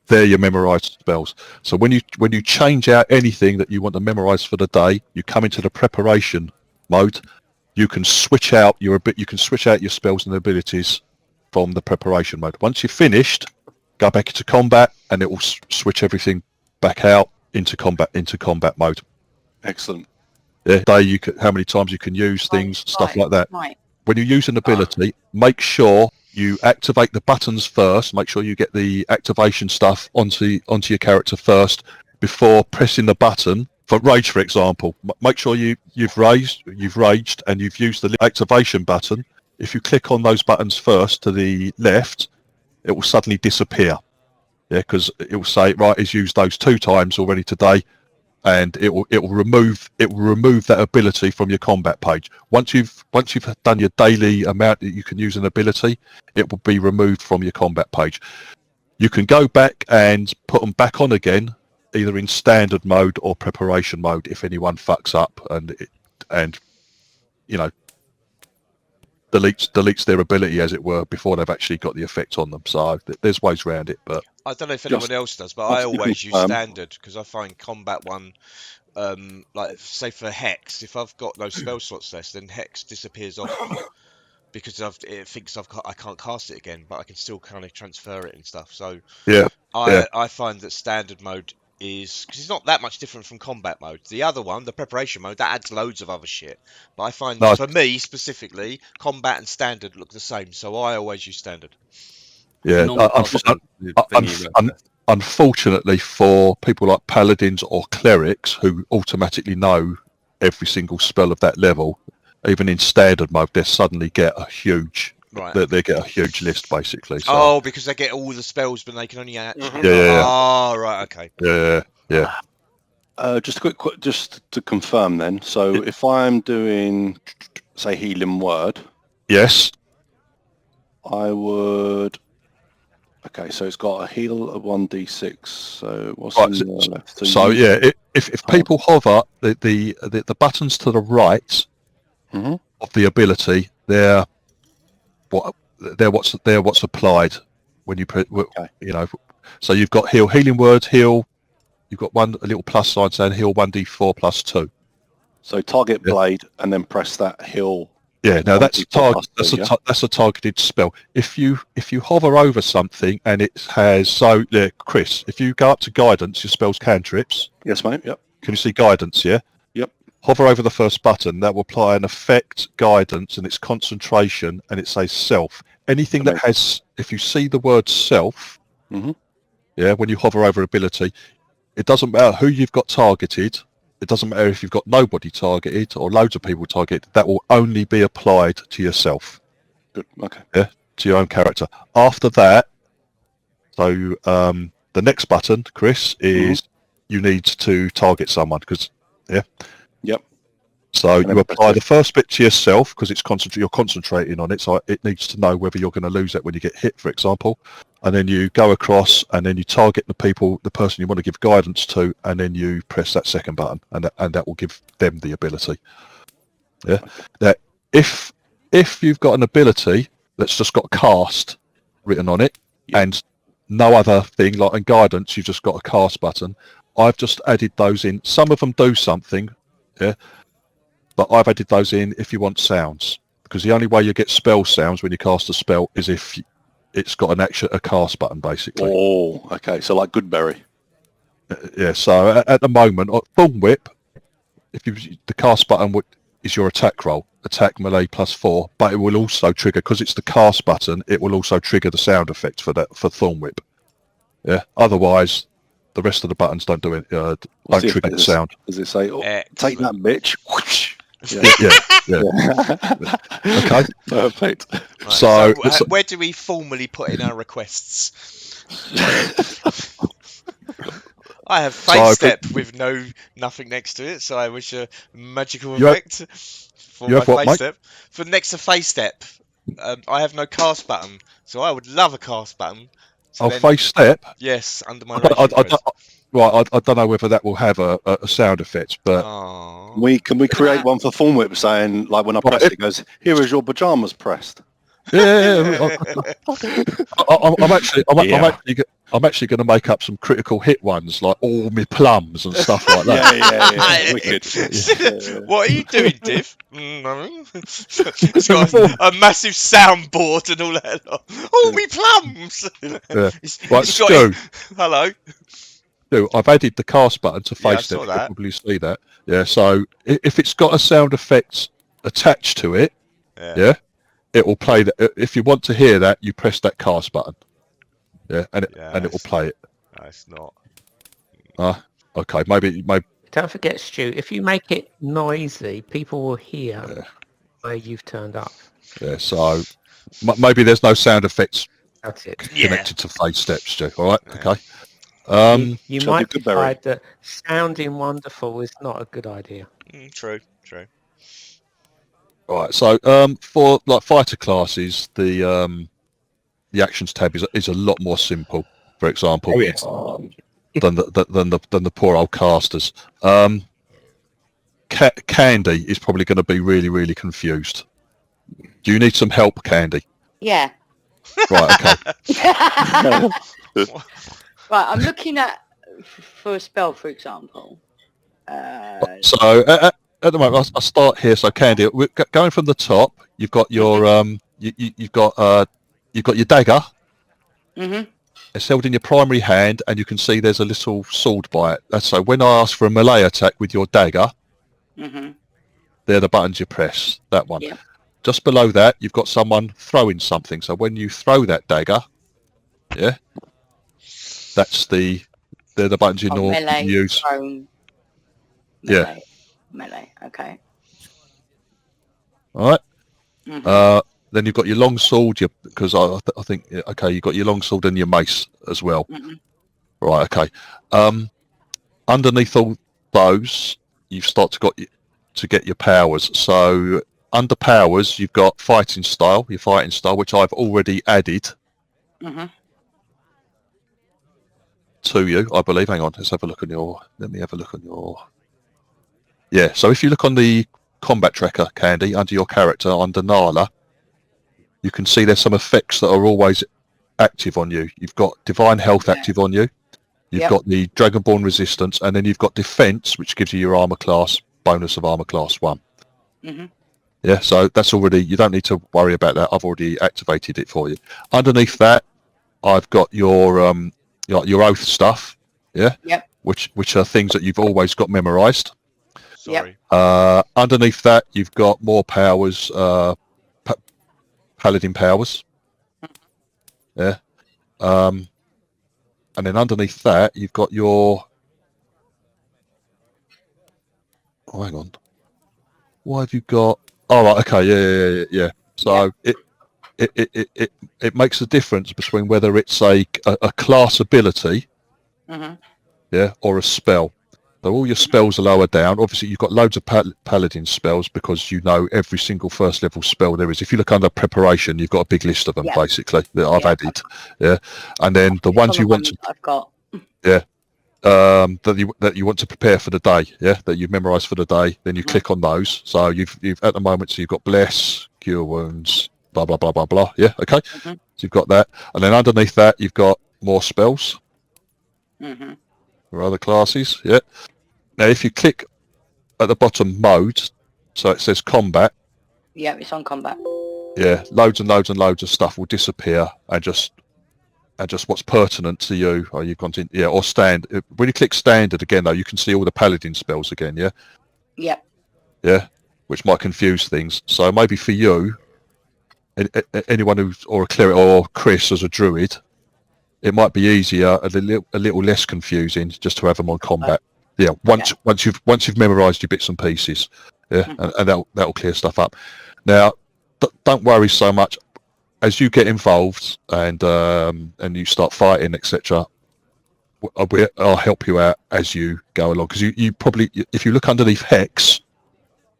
they're your memorized spells. So when you change out anything that you want to memorize for the day, you come into the preparation mode. You can switch out your spells and abilities from the preparation mode. Once you've finished, go back into combat, and it will switch everything back out into combat mode. Excellent. Yeah, how many times you can use things, stuff like that. Right. When you use an ability, make sure you activate the buttons first. Make sure you get the activation stuff onto your character first before pressing the button. For rage, for example, make sure you've raged, and you've used the activation button. If you click on those buttons first to the left, it will suddenly disappear. Yeah, because it will say, right, it's used those 2 times already today, and it will remove that ability from your combat page. Once you've done your daily amount that you can use an ability, it will be removed from your combat page. You can go back and put them back on again, either in standard mode or preparation mode, if anyone fucks up and deletes their ability, as it were, before they've actually got the effect on them. So there's ways around it, but I don't know if anyone else does, but I always use standard because I find combat one, like say for Hex, if I've got no spell slots left, then Hex disappears off because it thinks I can't cast it again, but I can still kind of transfer it and stuff. So I find that standard mode is, because it's not that much different from combat mode. The other one, the preparation mode, that adds loads of other shit. But I find for me specifically, combat and standard look the same, so I always use standard. Yeah, unfortunately for people like paladins or clerics who automatically know every single spell of that level, even in standard mode, they suddenly get a huge. Right. They get a huge list, basically. So. Because they get all the spells, but they can only actually... right, okay. Yeah. Just a quick, just to confirm then. So if I'm doing, say, Healing Word... Yes. I would... Okay, so it's got a heal of 1d6. So what's in the left? So if people hover the buttons to the right of the ability, they're what's applied when you put So you've got healing word, heal. You've got a little plus sign saying heal 1d4 plus 2. So target blade and then press that heal. Yeah, now that's a targeted spell. If you hover over something and it has Chris, if you go up to guidance, your spell's cantrips. Yes, mate. Yep. Can you see guidance? Yeah. Yep. Hover over the first button. That will apply an effect guidance, and it's concentration, and it says self. anything that has, if you see the word self, yeah, when you hover over ability, it doesn't matter who you've got targeted. It doesn't matter if you've got nobody targeted or loads of people targeted. That will only be applied to yourself. Good. Okay. Yeah, to your own character. After that, so the next button, Chris, is you need to target someone because, yeah. Yep. So you apply the first bit to yourself because you're concentrating on it, so it needs to know whether you're going to lose it when you get hit, for example. And then you go across and then you target the person you want to give guidance to, and then you press that second button, and that will give them the ability. Yeah. Now, if you've got an ability that's just got cast written on it and no other thing like in guidance, you've just got a cast button. I've just added those in. Some of them do something, yeah. But I've added those in if you want sounds, because the only way you get spell sounds when you cast a spell is if it's got a cast button, basically. Oh, okay. So like Goodberry. Yeah. So at the moment, Thorn Whip, the cast button is your attack roll, attack melee +4, but it will also trigger, because it's the cast button. It will also trigger the sound effect for Thorn Whip. Yeah. Otherwise, the rest of the buttons don't do it. Don't trigger the sound. Does it say, "Take that, bitch"? Yeah. Okay. Perfect. Right, so where do we formally put in our requests? I have face step with nothing next to it, so I wish a magical effect for my face step. For next to face step, I have no cast button, so I would love a cast button. So face step? Yes, under my Right, I don't know whether that will have a sound effect, but can we create one for Thorn Whip saying, like, when I press it goes, "Here is your pajamas pressed." Yeah. I'm actually going to make up some critical hit ones, like all me plums and stuff like that. Yeah. Wicked. What are you doing, Div? It's got a massive soundboard and all that. All me plums. Right, Stu. Hello. I've added the cast button to face step. You can probably see that. Yeah, so if it's got a sound effect attached to it, it will play that. If you want to hear that, you press that cast button. Yeah, and it will play it. It's not. Okay, maybe. Don't forget, Stu, if you make it noisy, people will hear where you've turned up. Yeah, so maybe there's no sound effects connected to face steps, Stu. All right, okay. You might decide that sounding wonderful is not a good idea. True. Right, so for like fighter classes, the actions tab is a lot more simple. For example, than the poor old casters. Candy is probably going to be really, really confused. Do you need some help, Candy? Yeah. Right. Okay. Right, I'm looking for a spell, for example. So at the moment, I'll start here. So Candy, we're going from the top. You've got your you've got your dagger. Mm-hmm. It's held in your primary hand, and you can see there's a little sword by it. That's so when I ask for a melee attack with your dagger, they're the buttons you press. That one. Yep. Just below that, you've got someone throwing something. So when you throw that dagger, they're the buttons you normally use. Thrown, melee. Okay. All right. Then you've got your long sword, because I think you've got your long sword and your mace as well. Right. Okay. Underneath all those, you start to get your powers. So under powers, you've got your fighting style, which I've already added to you, I believe. Hang on, let me have a look on your. Yeah. So if you look on the combat tracker, Candy, under your character, under Nala, you can see there's some effects that are always active on you. You've got Divine Health active on you. You've got the Dragonborn Resistance, and then you've got Defense, which gives you your armor class bonus of armor class 1. Yeah, so that's already, you don't need to worry about that. I've already activated it for you. Underneath that, I've got your oath stuff. Yeah. Yep. Which are things that you've always got memorized. Sorry. Underneath that, you've got more powers. Paladin powers. Yeah. And then underneath that, you've got your... Oh, hang on. Why have you got... Oh, right, okay, yeah. So it makes a difference between whether it's a class ability, or a spell. So all your spells are lower down. Obviously, you've got loads of paladin spells because you know every single first level spell there is. If you look under preparation, you've got a big list of them basically that I've added. Yeah, and then the ones you want to... I've got. Yeah. That you want to prepare for the day, that you memorise for the day, then you click on those. So you've at the moment, so you've got bless, cure wounds, blah blah blah blah blah. Yeah, okay. So you've got that, and then underneath that you've got more spells for other classes. Yeah. Now if you click at the bottom mode, so it says combat. Yeah, it's on combat. Yeah, loads and loads and loads of stuff will disappear and just what's pertinent to you. Or you've gone to, or stand. When you click standard again, though, you can see all the paladin spells again. Yeah. Yep. Yeah, which might confuse things. So maybe for you, anyone who's or a cleric or Chris as a druid, it might be easier, a little less confusing, just to have them on combat. Yeah. Once you've memorised your bits and pieces. Yeah, and that'll clear stuff up. Now, don't worry so much. As you get involved and you start fighting, etc., I'll help you out as you go along. Because you probably, if you look underneath Hex,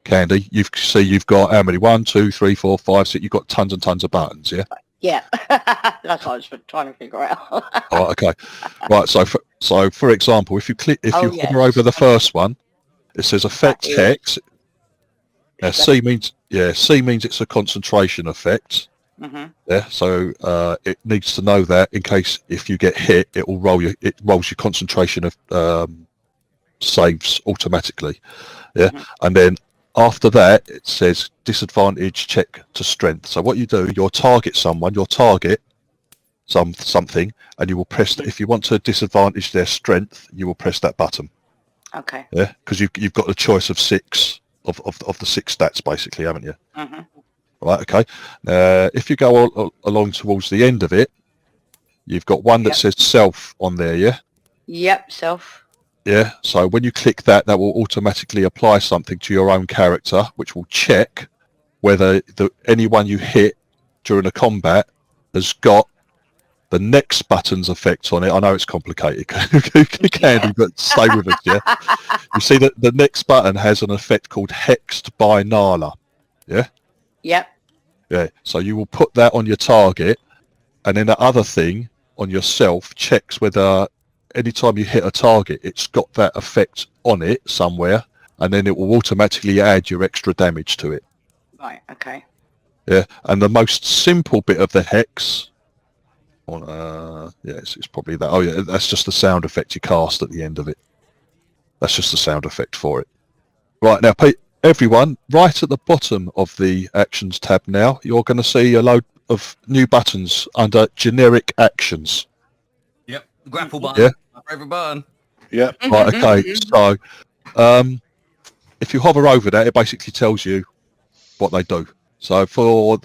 Candy, you've got how many? 1, 2, 3, 4, 5, 6. You've got tons and tons of buttons, yeah. Yeah, that's what I was trying to figure out. Oh, okay. Right. So for example, if you hover over the first one, it says Effect Hex. Now, C means it's a concentration effect. Yeah, so it needs to know that in case if you get hit, it rolls your concentration of saves automatically. Yeah, and then after that it says disadvantage check to strength. So what you do, you'll target something, and you will press. If you want to disadvantage their strength, you will press that button. Okay. Yeah, because you've got the choice of 6 of the 6 stats basically, haven't you? Right, okay. If you go along towards the end of it, you've got one that says self on there, yeah? Yep, self. Yeah, so when you click that will automatically apply something to your own character, which will check whether anyone you hit during a combat has got the next button's effect on it. I know it's complicated, Candy, but stay with us, yeah? You see that the next button has an effect called Hexed by Nala, yeah? Yep. Yeah, so you will put that on your target, and then the other thing on yourself checks whether anytime you hit a target, it's got that effect on it somewhere, and then it will automatically add your extra damage to it. Right, okay. Yeah, and the most simple bit of the hex, it's probably that. Oh yeah, that's just the sound effect you cast at the end of it. That's just the sound effect for it. Right, now, Pete, everyone, right at the bottom of the actions tab now, you're going to see a load of new buttons under generic actions. Yep, grapple button. Yeah. My favourite button. Yeah. Right, okay, so if you hover over that, it basically tells you what they do. So for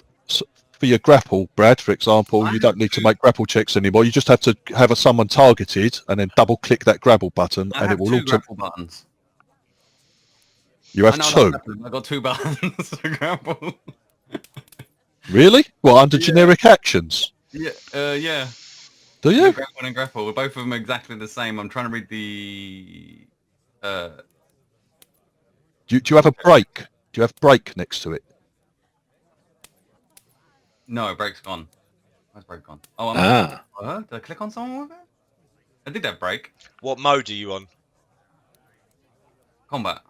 your grapple, Brad, for example, you don't need to make grapple checks anymore. You just have to have someone targeted and then double click that grapple button, and it will grapple buttons. You have 2. I got 2 buttons to grapple. Really? Well, under generic actions? Yeah. Yeah. Do you? Grapple and grapple. Both of them are exactly the same. I'm trying to read the. Do you have a break? Do you have break next to it? No, break's gone. Where's break gone? Oh, did I click on someone with it? I did have break. What mode are you on? Combat.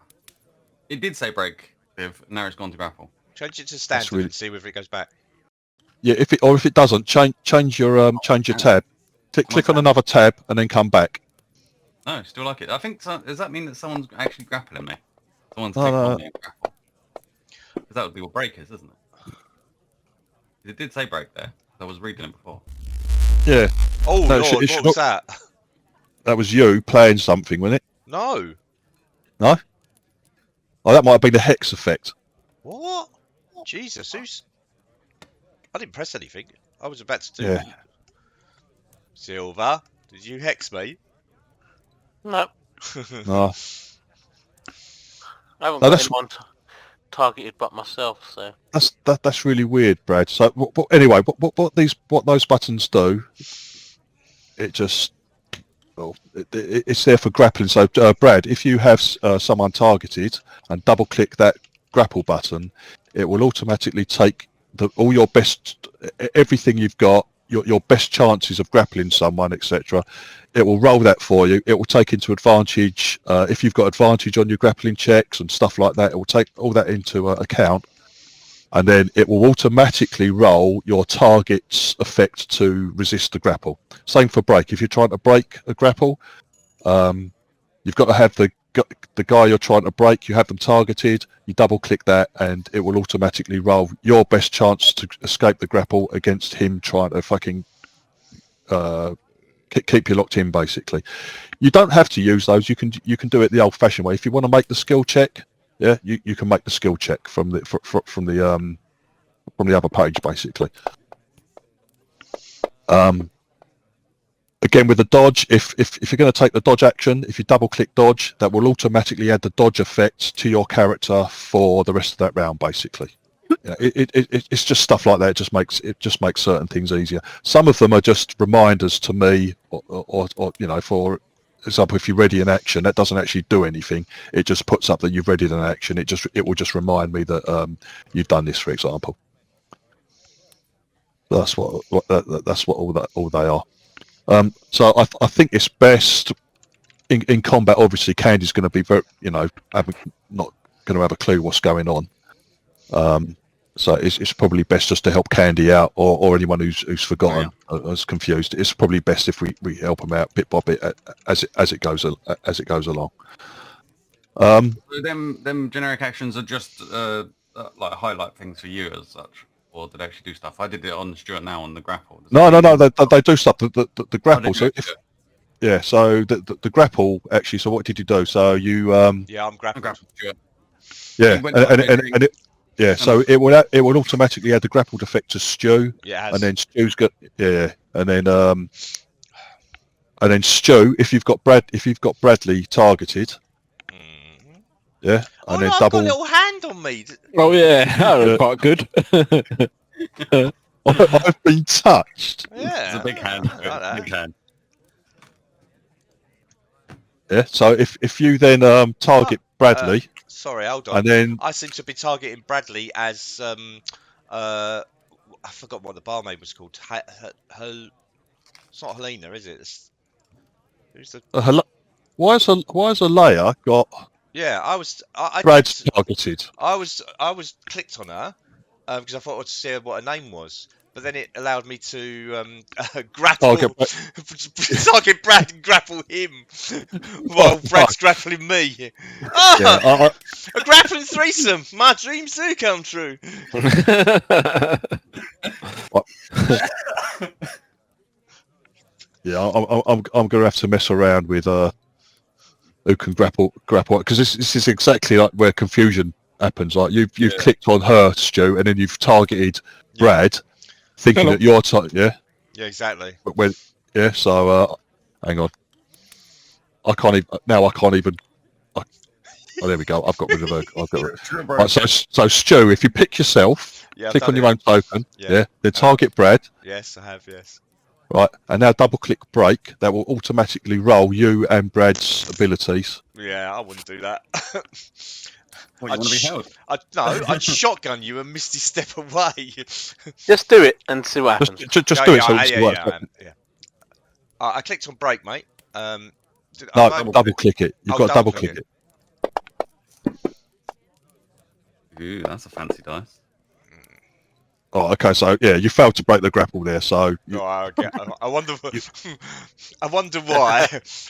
It did say break, now it's gone to grapple. Change it to standard and see whether it goes back. Yeah, if it doesn't, change your tab. Click on another tab and then come back. No, still like it. I think does that mean that someone's actually grappling me? Someone's clicked on me and grapple. Because that would be what break is, isn't it? It did say break there. I was reading it before. Yeah. Oh no, Lord, what was that? That was you playing something, wasn't it? No. No? Oh, that might have been the hex effect. What? Jesus, I didn't press anything. I was about to do. Yeah. Silver, did you hex me? No, No. I haven't No, got that's- anyone targeted but myself, so. That's really weird, Brad. So anyway, what those buttons do, it just it's there for grappling. So Brad, if you have someone targeted and double click that grapple button, it will automatically take all your best, everything you've got, your best chances of grappling someone, etc. It will roll that for you. It will take into advantage if you've got advantage on your grappling checks and stuff like that. It will take all that into account. And then it will automatically roll your target's effect to resist the grapple. Same for break. If you're trying to break a grapple, you've got to have the guy you're trying to break, you have them targeted, you double click that, and it will automatically roll your best chance to escape the grapple against him trying to fucking keep you locked in, basically. You don't have to use those. You can do it the old-fashioned way. If you want to make the skill check, yeah, you can make the skill check from the other page, basically. Again, with the dodge, if you're going to take the dodge action, if you double click dodge, that will automatically add the dodge effect to your character for the rest of that round, basically. Yeah, it's just stuff like that. It just makes certain things easier. Some of them are just reminders to me, or for example, if you're ready in action, that doesn't actually do anything. It just puts up that you've readied an action. It will just remind me that you've done this, for example. That's what all they are. So I think it's best in combat. Obviously, Candy's going to be very, not going to have a clue what's going on. So it's probably best just to help Candy out, or anyone who's forgotten, is confused. It's probably best if we help them out bit by bit as it goes along. So them generic actions are just like highlight things for you as such, or did they actually do stuff? I did it on Stuart now on the grapple. No, they do stuff. The grapple. So so the grapple actually. So what did you do? So you I'm grappled. Yeah, and it. Yeah, so it will automatically add the grappled effect to Stu, and then Stu's got and then Stu, if you've got Bradley targeted, and then I've double. got a little hand on me. Oh yeah, that was quite good. I've been touched. Yeah, it's a big hand. Big hand. Yeah, so if you then target Bradley. Sorry, hold on. And then I seem to be targeting Bradley as I forgot what the barmaid was called. It's not Helena, is it? Who's the? Why has Alea got? Yeah, I Brad's targeted. I was clicked on her because I thought I'd see what her name was, but then it allowed me to grapple, target Brad and grapple him while Brad's grappling me. Oh, a grappling threesome! My dreams do come true. Yeah, I'm going to have to mess around with who can grapple because this is exactly like where confusion happens. Like you've clicked on her, Stu, and then you've targeted Brad, thinking that you're yeah, exactly. But when so hang on, I can't even. Oh, there we go. I've got rid of her. Right, so Stu, if you pick yourself, click on your own token, then target Brad. Yes, I have. Yes. Right, and now double click break. That will automatically roll you and Brad's abilities. Yeah, I wouldn't do that. What, you want to be held? I'd shotgun you and Misty step away. Just do it and see what happens. Just do it. I clicked on break, mate. No, double click it. You've got to double click it. Ooh, that's a fancy dice. Oh, okay. So you failed to break the grapple there. So I wonder. I wonder why.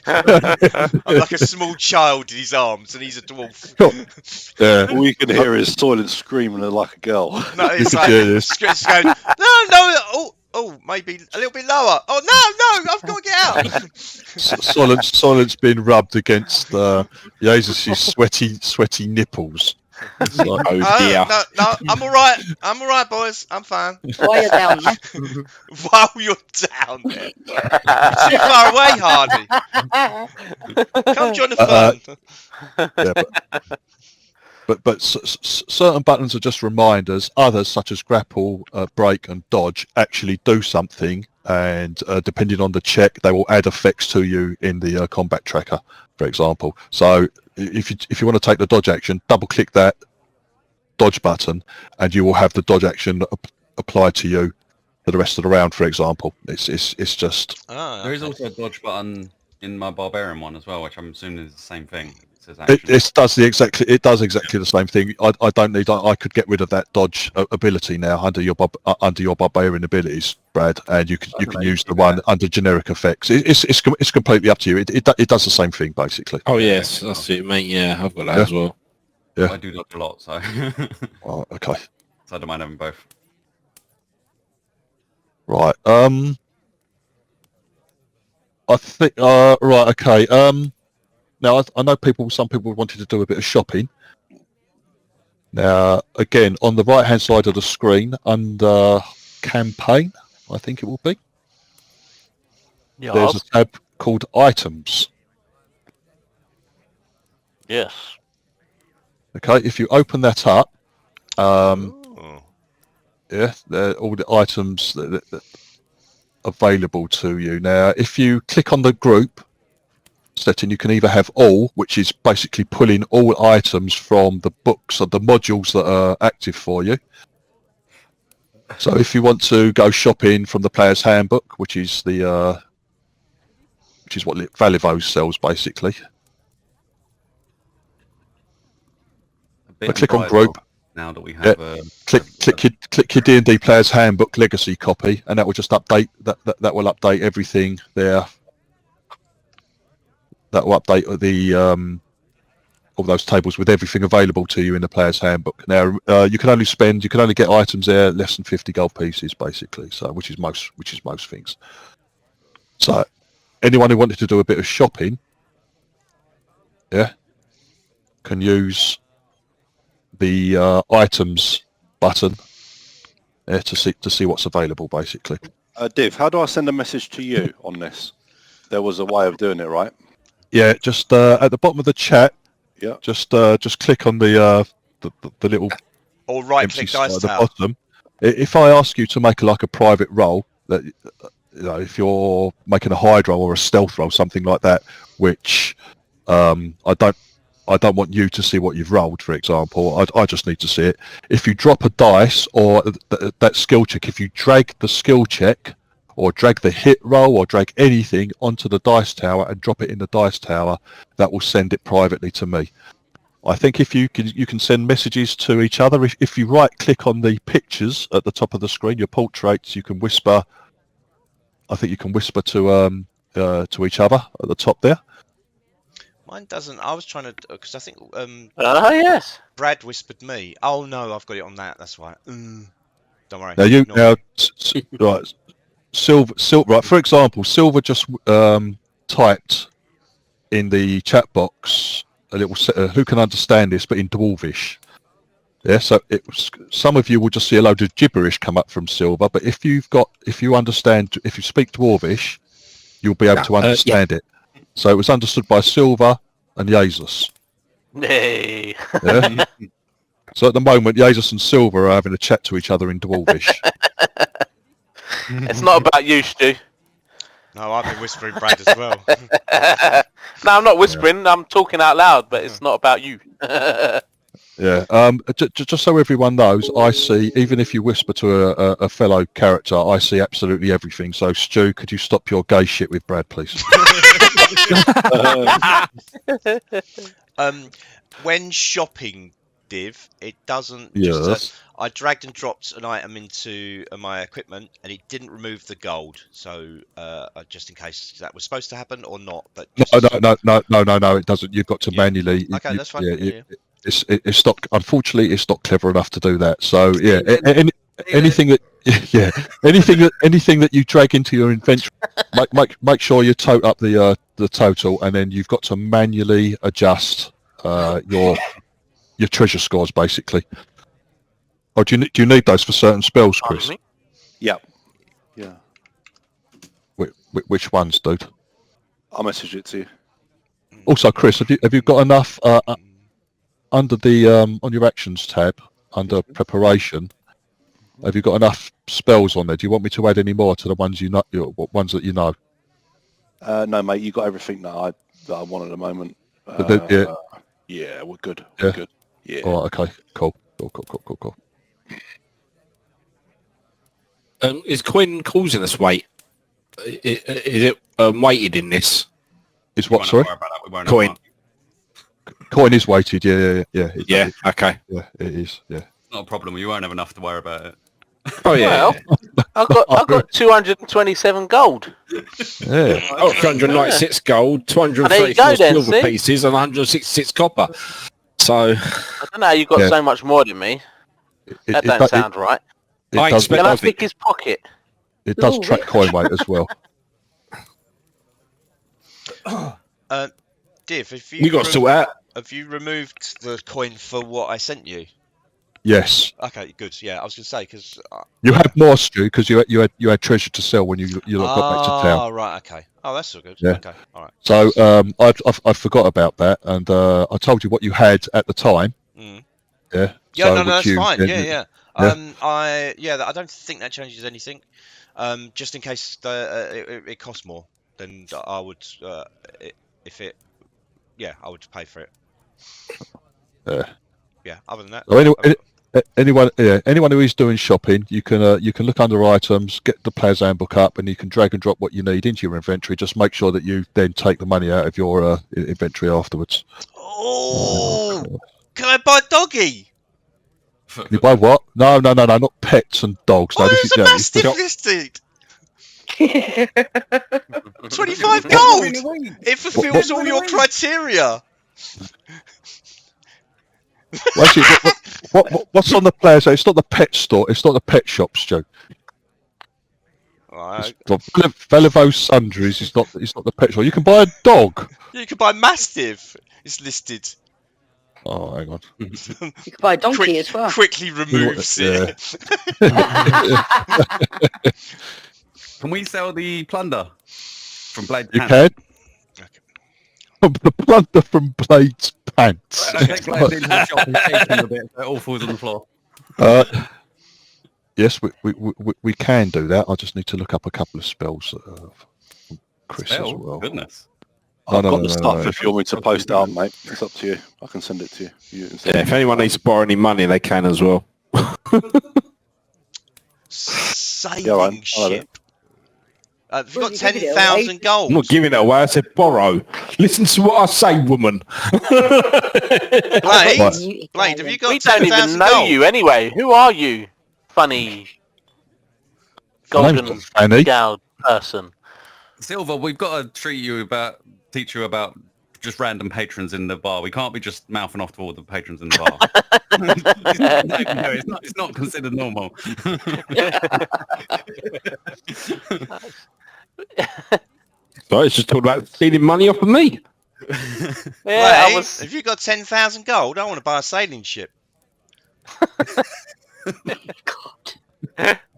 I'm like a small child in his arms, and he's a dwarf. Yeah. All you can hear is Soylent screaming like a girl. No, it's like going, no. Oh, maybe a little bit lower. Oh no, I've got to get out. Soylent's been rubbed against Jesus' sweaty nipples. Oh No, dear. no, I'm all right. I'm all right, boys. I'm fine. While you're down there. While you're down there, you're too far away, Hardy. Come join the fun. Yeah, but certain buttons are just reminders. Others, such as grapple, break, and dodge, actually do something. And depending on the check, they will add effects to you in the combat tracker, for example. So if you want to take the dodge action, double click that dodge button, and you will have the dodge action applied to you for the rest of the round. For example, it's just. Oh, There is also a dodge button in my barbarian one as well, which I'm assuming is the same thing. It does exactly the same thing. I don't need. I could get rid of that dodge ability now under your barbarian abilities, Brad, and you can use the one under generic effects. It's completely up to you. It does the same thing basically. Oh yes, that's it, mate. Yeah, I've got that as well. Yeah, I do dodge a lot, so. Oh, okay. So I don't mind having both. Right. I think. Right. Okay. Now, I know some people wanted to do a bit of shopping. Now, again, on the right-hand side of the screen, under campaign, I think it will be, there's a tab called items. Yes. Okay, if you open that up, Oh. yeah, all the items that are available to you. Now, if you click on the group setting, you can either have all, which is basically pulling all items from the books or the modules that are active for you. So if you want to go shopping from the player's handbook, which is what Valivo sells basically, click on group. Now that we have click your D&D player's handbook legacy copy, and that will just update that will update everything there. That will update the all those tables with everything available to you in the player's handbook. Now you can only get items there less than 50 gold pieces basically. So which is most things. So anyone who wanted to do a bit of shopping, can use the items button to see what's available basically. Div, how do I send a message to you on this? There was a way of doing it, right? Yeah, just at the bottom of the chat. Yeah. Just click on the little Or right click dice at the tower. bottom. If I ask you to make a private roll, that if you're making a hide roll or a stealth roll, something like that, which I don't want you to see what you've rolled, for example. I just need to see it. If you drop a dice or that skill check, if you drag the skill check or drag the hit roll or drag anything onto the dice tower and drop it in the dice tower, that will send it privately to me. I think if you can send messages to each other. If you right click on the pictures at the top of the screen, your portraits, you can whisper. I think you can whisper to each other at the top there. Mine doesn't. I was trying to, because I think yes. Brad whispered me. Oh no, I've got it on that. That's right. Don't worry. Now right. Silver, right. For example, Silver just typed in the chat box a little. Who can understand this? But in Dwarvish. Yeah. So some of you will just see a load of gibberish come up from Silver. But if you speak Dwarvish, you'll be able to understand it. So it was understood by Silver and Jesus. Nay. Yeah. So at the moment, Jesus and Silver are having a chat to each other in Dwarvish. It's not about you, Stu. No, I've been whispering Brad as well. No, I'm not whispering. Yeah. I'm talking out loud, but it's not about you. Yeah. Just so everyone knows, I see, even if you whisper to a fellow character, I see absolutely everything. So, Stu, could you stop your gay shit with Brad, please? When shopping, Div, it doesn't. Yes. I dragged and dropped an item into my equipment, and it didn't remove the gold. So, just in case that was supposed to happen or not. But no, it doesn't. You've got to manually. Okay, that's fine. It's not. Unfortunately, it's not clever enough to do that. So yeah, anything that you drag into your inventory, make sure you tote up the total, and then you've got to manually adjust your your treasure scores basically. Or do you need those for certain spells, Chris? Yeah. Yeah. Which ones, dude? I'll message it to you. Also, Chris, have you got enough under the on your actions tab under preparation? Have you got enough spells on there? Do you want me to add any more to the ones you know? Ones that you know? No, mate, you got everything that I want at the moment. Yeah, we're good. We're good. Yeah. All right, okay, cool. Is Quinn causing us weight? Is it weighted in this? Is what? Sorry, coin. Coin is weighted. Yeah. Okay. Yeah, it is. Yeah. It's not a problem. You won't have enough to worry about it. Oh yeah. Well, I've got 227 gold. Yeah. 296 gold, 234 silver pieces, and 166 copper. So I don't know how you got so much more than me. That don't sound right. Can I pick his pocket? It does track coin weight as well. Div, if you got to sort out. Have you removed the coin for what I sent you? Yes. Okay, good. Yeah, I was going to say because you had more, Stu, because you had treasure to sell when you got back to town. Oh right, okay. Oh, that's so good. Yeah. Okay, all right. So I forgot about that, and I told you what you had at the time. Mm. Yeah. Yeah, so no, that's fine. Yeah. Yeah. I don't think that changes anything. Just in case it costs more, then I would I would pay for it. Yeah. Other than that. So anyone who is doing shopping, you can look under items, get the player's handbook up, and you can drag and drop what you need into your inventory. Just make sure that you then take the money out of your inventory afterwards. Oh, can I buy a doggy? Can you buy what? No, not pets and dogs. No, there's a mastiff listed. 25 gold. It fulfills all your criteria. Well, actually, what's on the player? So it's not the pet store. It's not the pet shop, Stu. Right. Velivo Sundries. It's not the pet shop. You can buy a dog. You can buy mastiff. It's listed. Oh, hang on. You can buy a donkey as well. Quickly removes it. Can we sell the plunder from Blade? You can. The plunder from Blade's pants. Take Blade into the shop and take him a bit so it all falls on the floor. Yes, we can do that. I just need to look up a couple of spells from Chris as well. Goodness. I've got the stuff if you want me to post it up, mate. It's up to you. I can send it to you. If anyone needs to borrow any money, they can as well. Saving ship. You've got 10,000 gold. I'm not giving it away. I said borrow. Listen to what I say, woman. Blade, have you got? We don't even know you anyway. Who are you, funny golden gold person? Silver, we've got to teach you about just random patrons in the bar. We can't be just mouthing off to all the patrons in the bar. It's not considered normal. So it's just talking about stealing money off of me. Yeah, If you got 10,000 gold, I want to buy a sailing ship. God.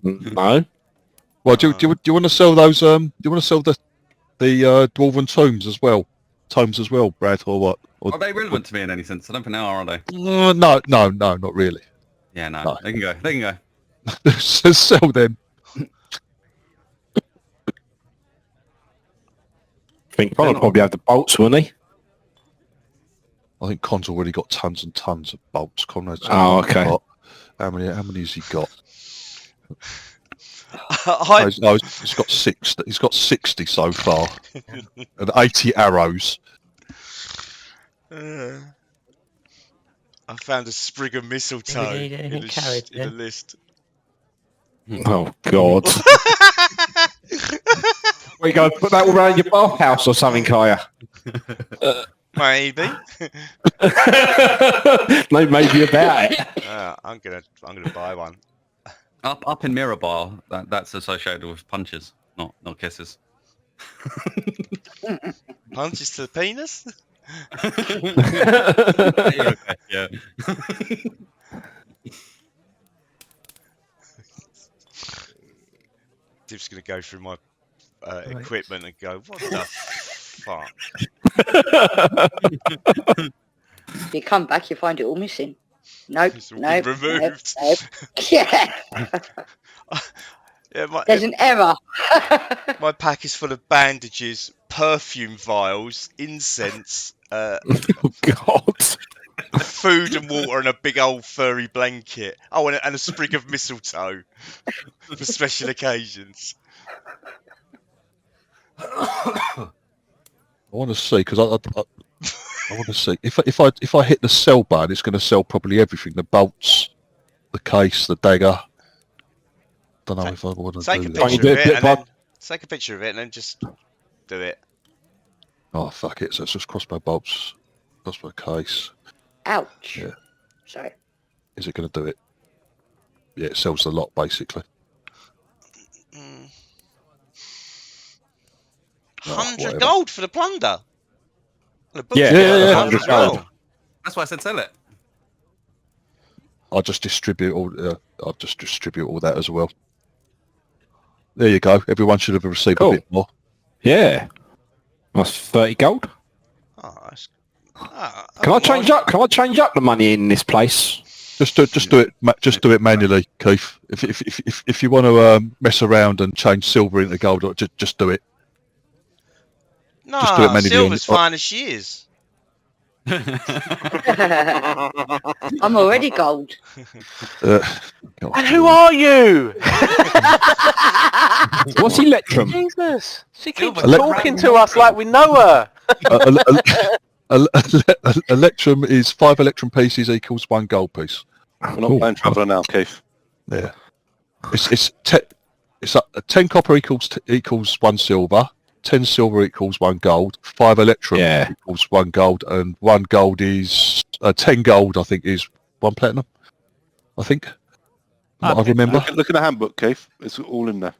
No. Well, do you want to sell those? Do you want to sell the dwarven tomes as well? Tomes as well, Brad, or what? Are they relevant to me in any sense? I don't think they are they? No, not really. Yeah, no. They can go. Sell them. I think Con will probably have the bolts, wouldn't he? I think Con's already got tons and tons of bolts. Conrad's okay. How many has he got? He's got 6. He's got 60 so far, and 80 arrows. I found a sprig of mistletoe in the list. Oh God! Are you going to put that all around your bathhouse or something, Kaya? Maybe. No, maybe about it. I'm gonna buy one. Up in Mirabar, that's associated with punches, not kisses. Punches to the penis? Yeah. Div's going to go through my equipment and go, what the fuck? If you come back, you find it all missing. Nope, It's all nope, been removed. nope. Yeah. Yeah, There's an error. my pack is full of bandages, perfume vials, incense, Oh, God. food and water, and a big old furry blanket. Oh, and a sprig of mistletoe for special occasions. I want to see because I want to see if I hit the sell button, it's going to sell probably everything: the bolts, the case, the dagger. Don't know if I want to Take do a that. picture of it, and then take a picture of it, and then just do it. Oh fuck it! So it's just crossbow bolts, crossbow case. Ouch. Yeah. Sorry. Is it going to do it? Yeah, it sells the lot basically. 100 gold for the plunder. Yeah. 100 gold. That's why I said sell it. I'll just distribute all that as well. There you go. Everyone should have received a bit more. Yeah. That's 30 gold. Can I change up? Can I change up the money in this place? Just do it manually, Keith. If you want to mess around and change silver into gold, just do it. No, just do it manually. Silver's fine as she is. I'm already gold. And who are you? What's Electrum? Jesus. She keeps talking to us like we know her. Electrum is 5 Electrum pieces equals 1 gold piece. We're not playing Traveller now, Keith. Yeah. It's 10 copper equals 1 silver. 10 silver equals 1 gold, 5 Electrum equals 1 gold, and 1 gold is 10 gold. I think is 1 platinum. I think. I remember. Look at the handbook, Keith. It's all in there.